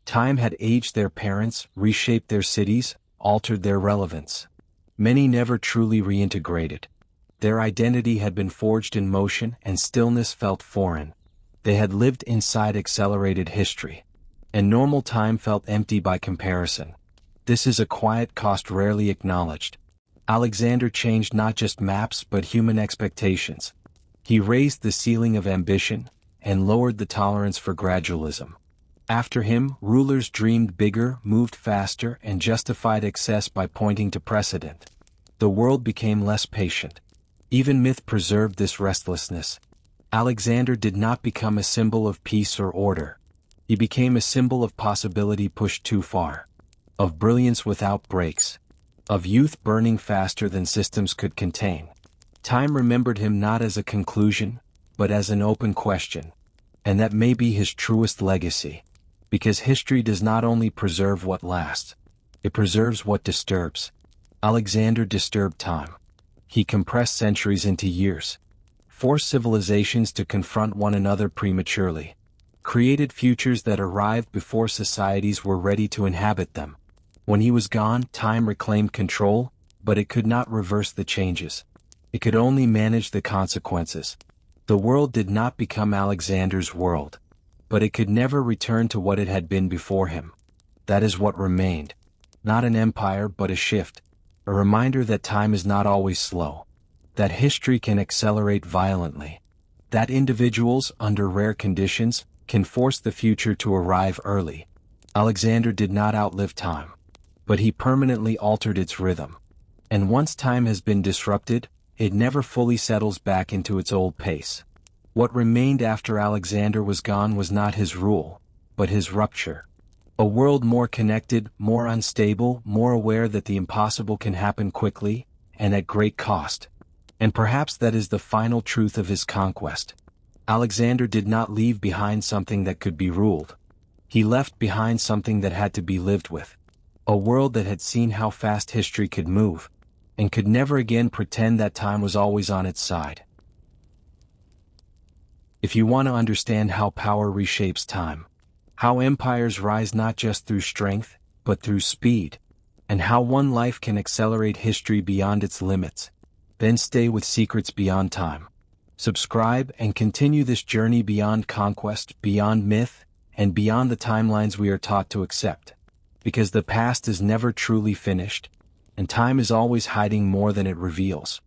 Time had aged their parents, reshaped their cities, altered their relevance. Many never truly reintegrated. Their identity had been forged in motion and stillness felt foreign. They had lived inside accelerated history. And normal time felt empty by comparison. This is a quiet cost rarely acknowledged. Alexander changed not just maps but human expectations. He raised the ceiling of ambition and lowered the tolerance for gradualism. After him, rulers dreamed bigger, moved faster, and justified excess by pointing to precedent. The world became less patient. Even myth preserved this restlessness. Alexander did not become a symbol of peace or order. He became a symbol of possibility pushed too far. Of brilliance without breaks. Of youth burning faster than systems could contain. Time remembered him not as a conclusion, but as an open question. And that may be his truest legacy. Because history does not only preserve what lasts, it preserves what disturbs. Alexander disturbed time. He compressed centuries into years. Forced civilizations to confront one another prematurely. Created futures that arrived before societies were ready to inhabit them. When he was gone, time reclaimed control, but it could not reverse the changes. It could only manage the consequences. The world did not become Alexander's world. But it could never return to what it had been before him. That is what remained. Not an empire but a shift. A reminder that time is not always slow. That history can accelerate violently. That individuals, under rare conditions, can force the future to arrive early. Alexander did not outlive time. But he permanently altered its rhythm. And once time has been disrupted, it never fully settles back into its old pace. What remained after Alexander was gone was not his rule, but his rupture. A world more connected, more unstable, more aware that the impossible can happen quickly, and at great cost. And perhaps that is the final truth of his conquest. Alexander did not leave behind something that could be ruled. He left behind something that had to be lived with. A world that had seen how fast history could move, and could never again pretend that time was always on its side. If you want to understand how power reshapes time, how empires rise not just through strength, but through speed, and how one life can accelerate history beyond its limits, then stay with Secrets Beyond Time. Subscribe and continue this journey beyond conquest, beyond myth, and beyond the timelines we are taught to accept. Because the past is never truly finished, and time is always hiding more than it reveals.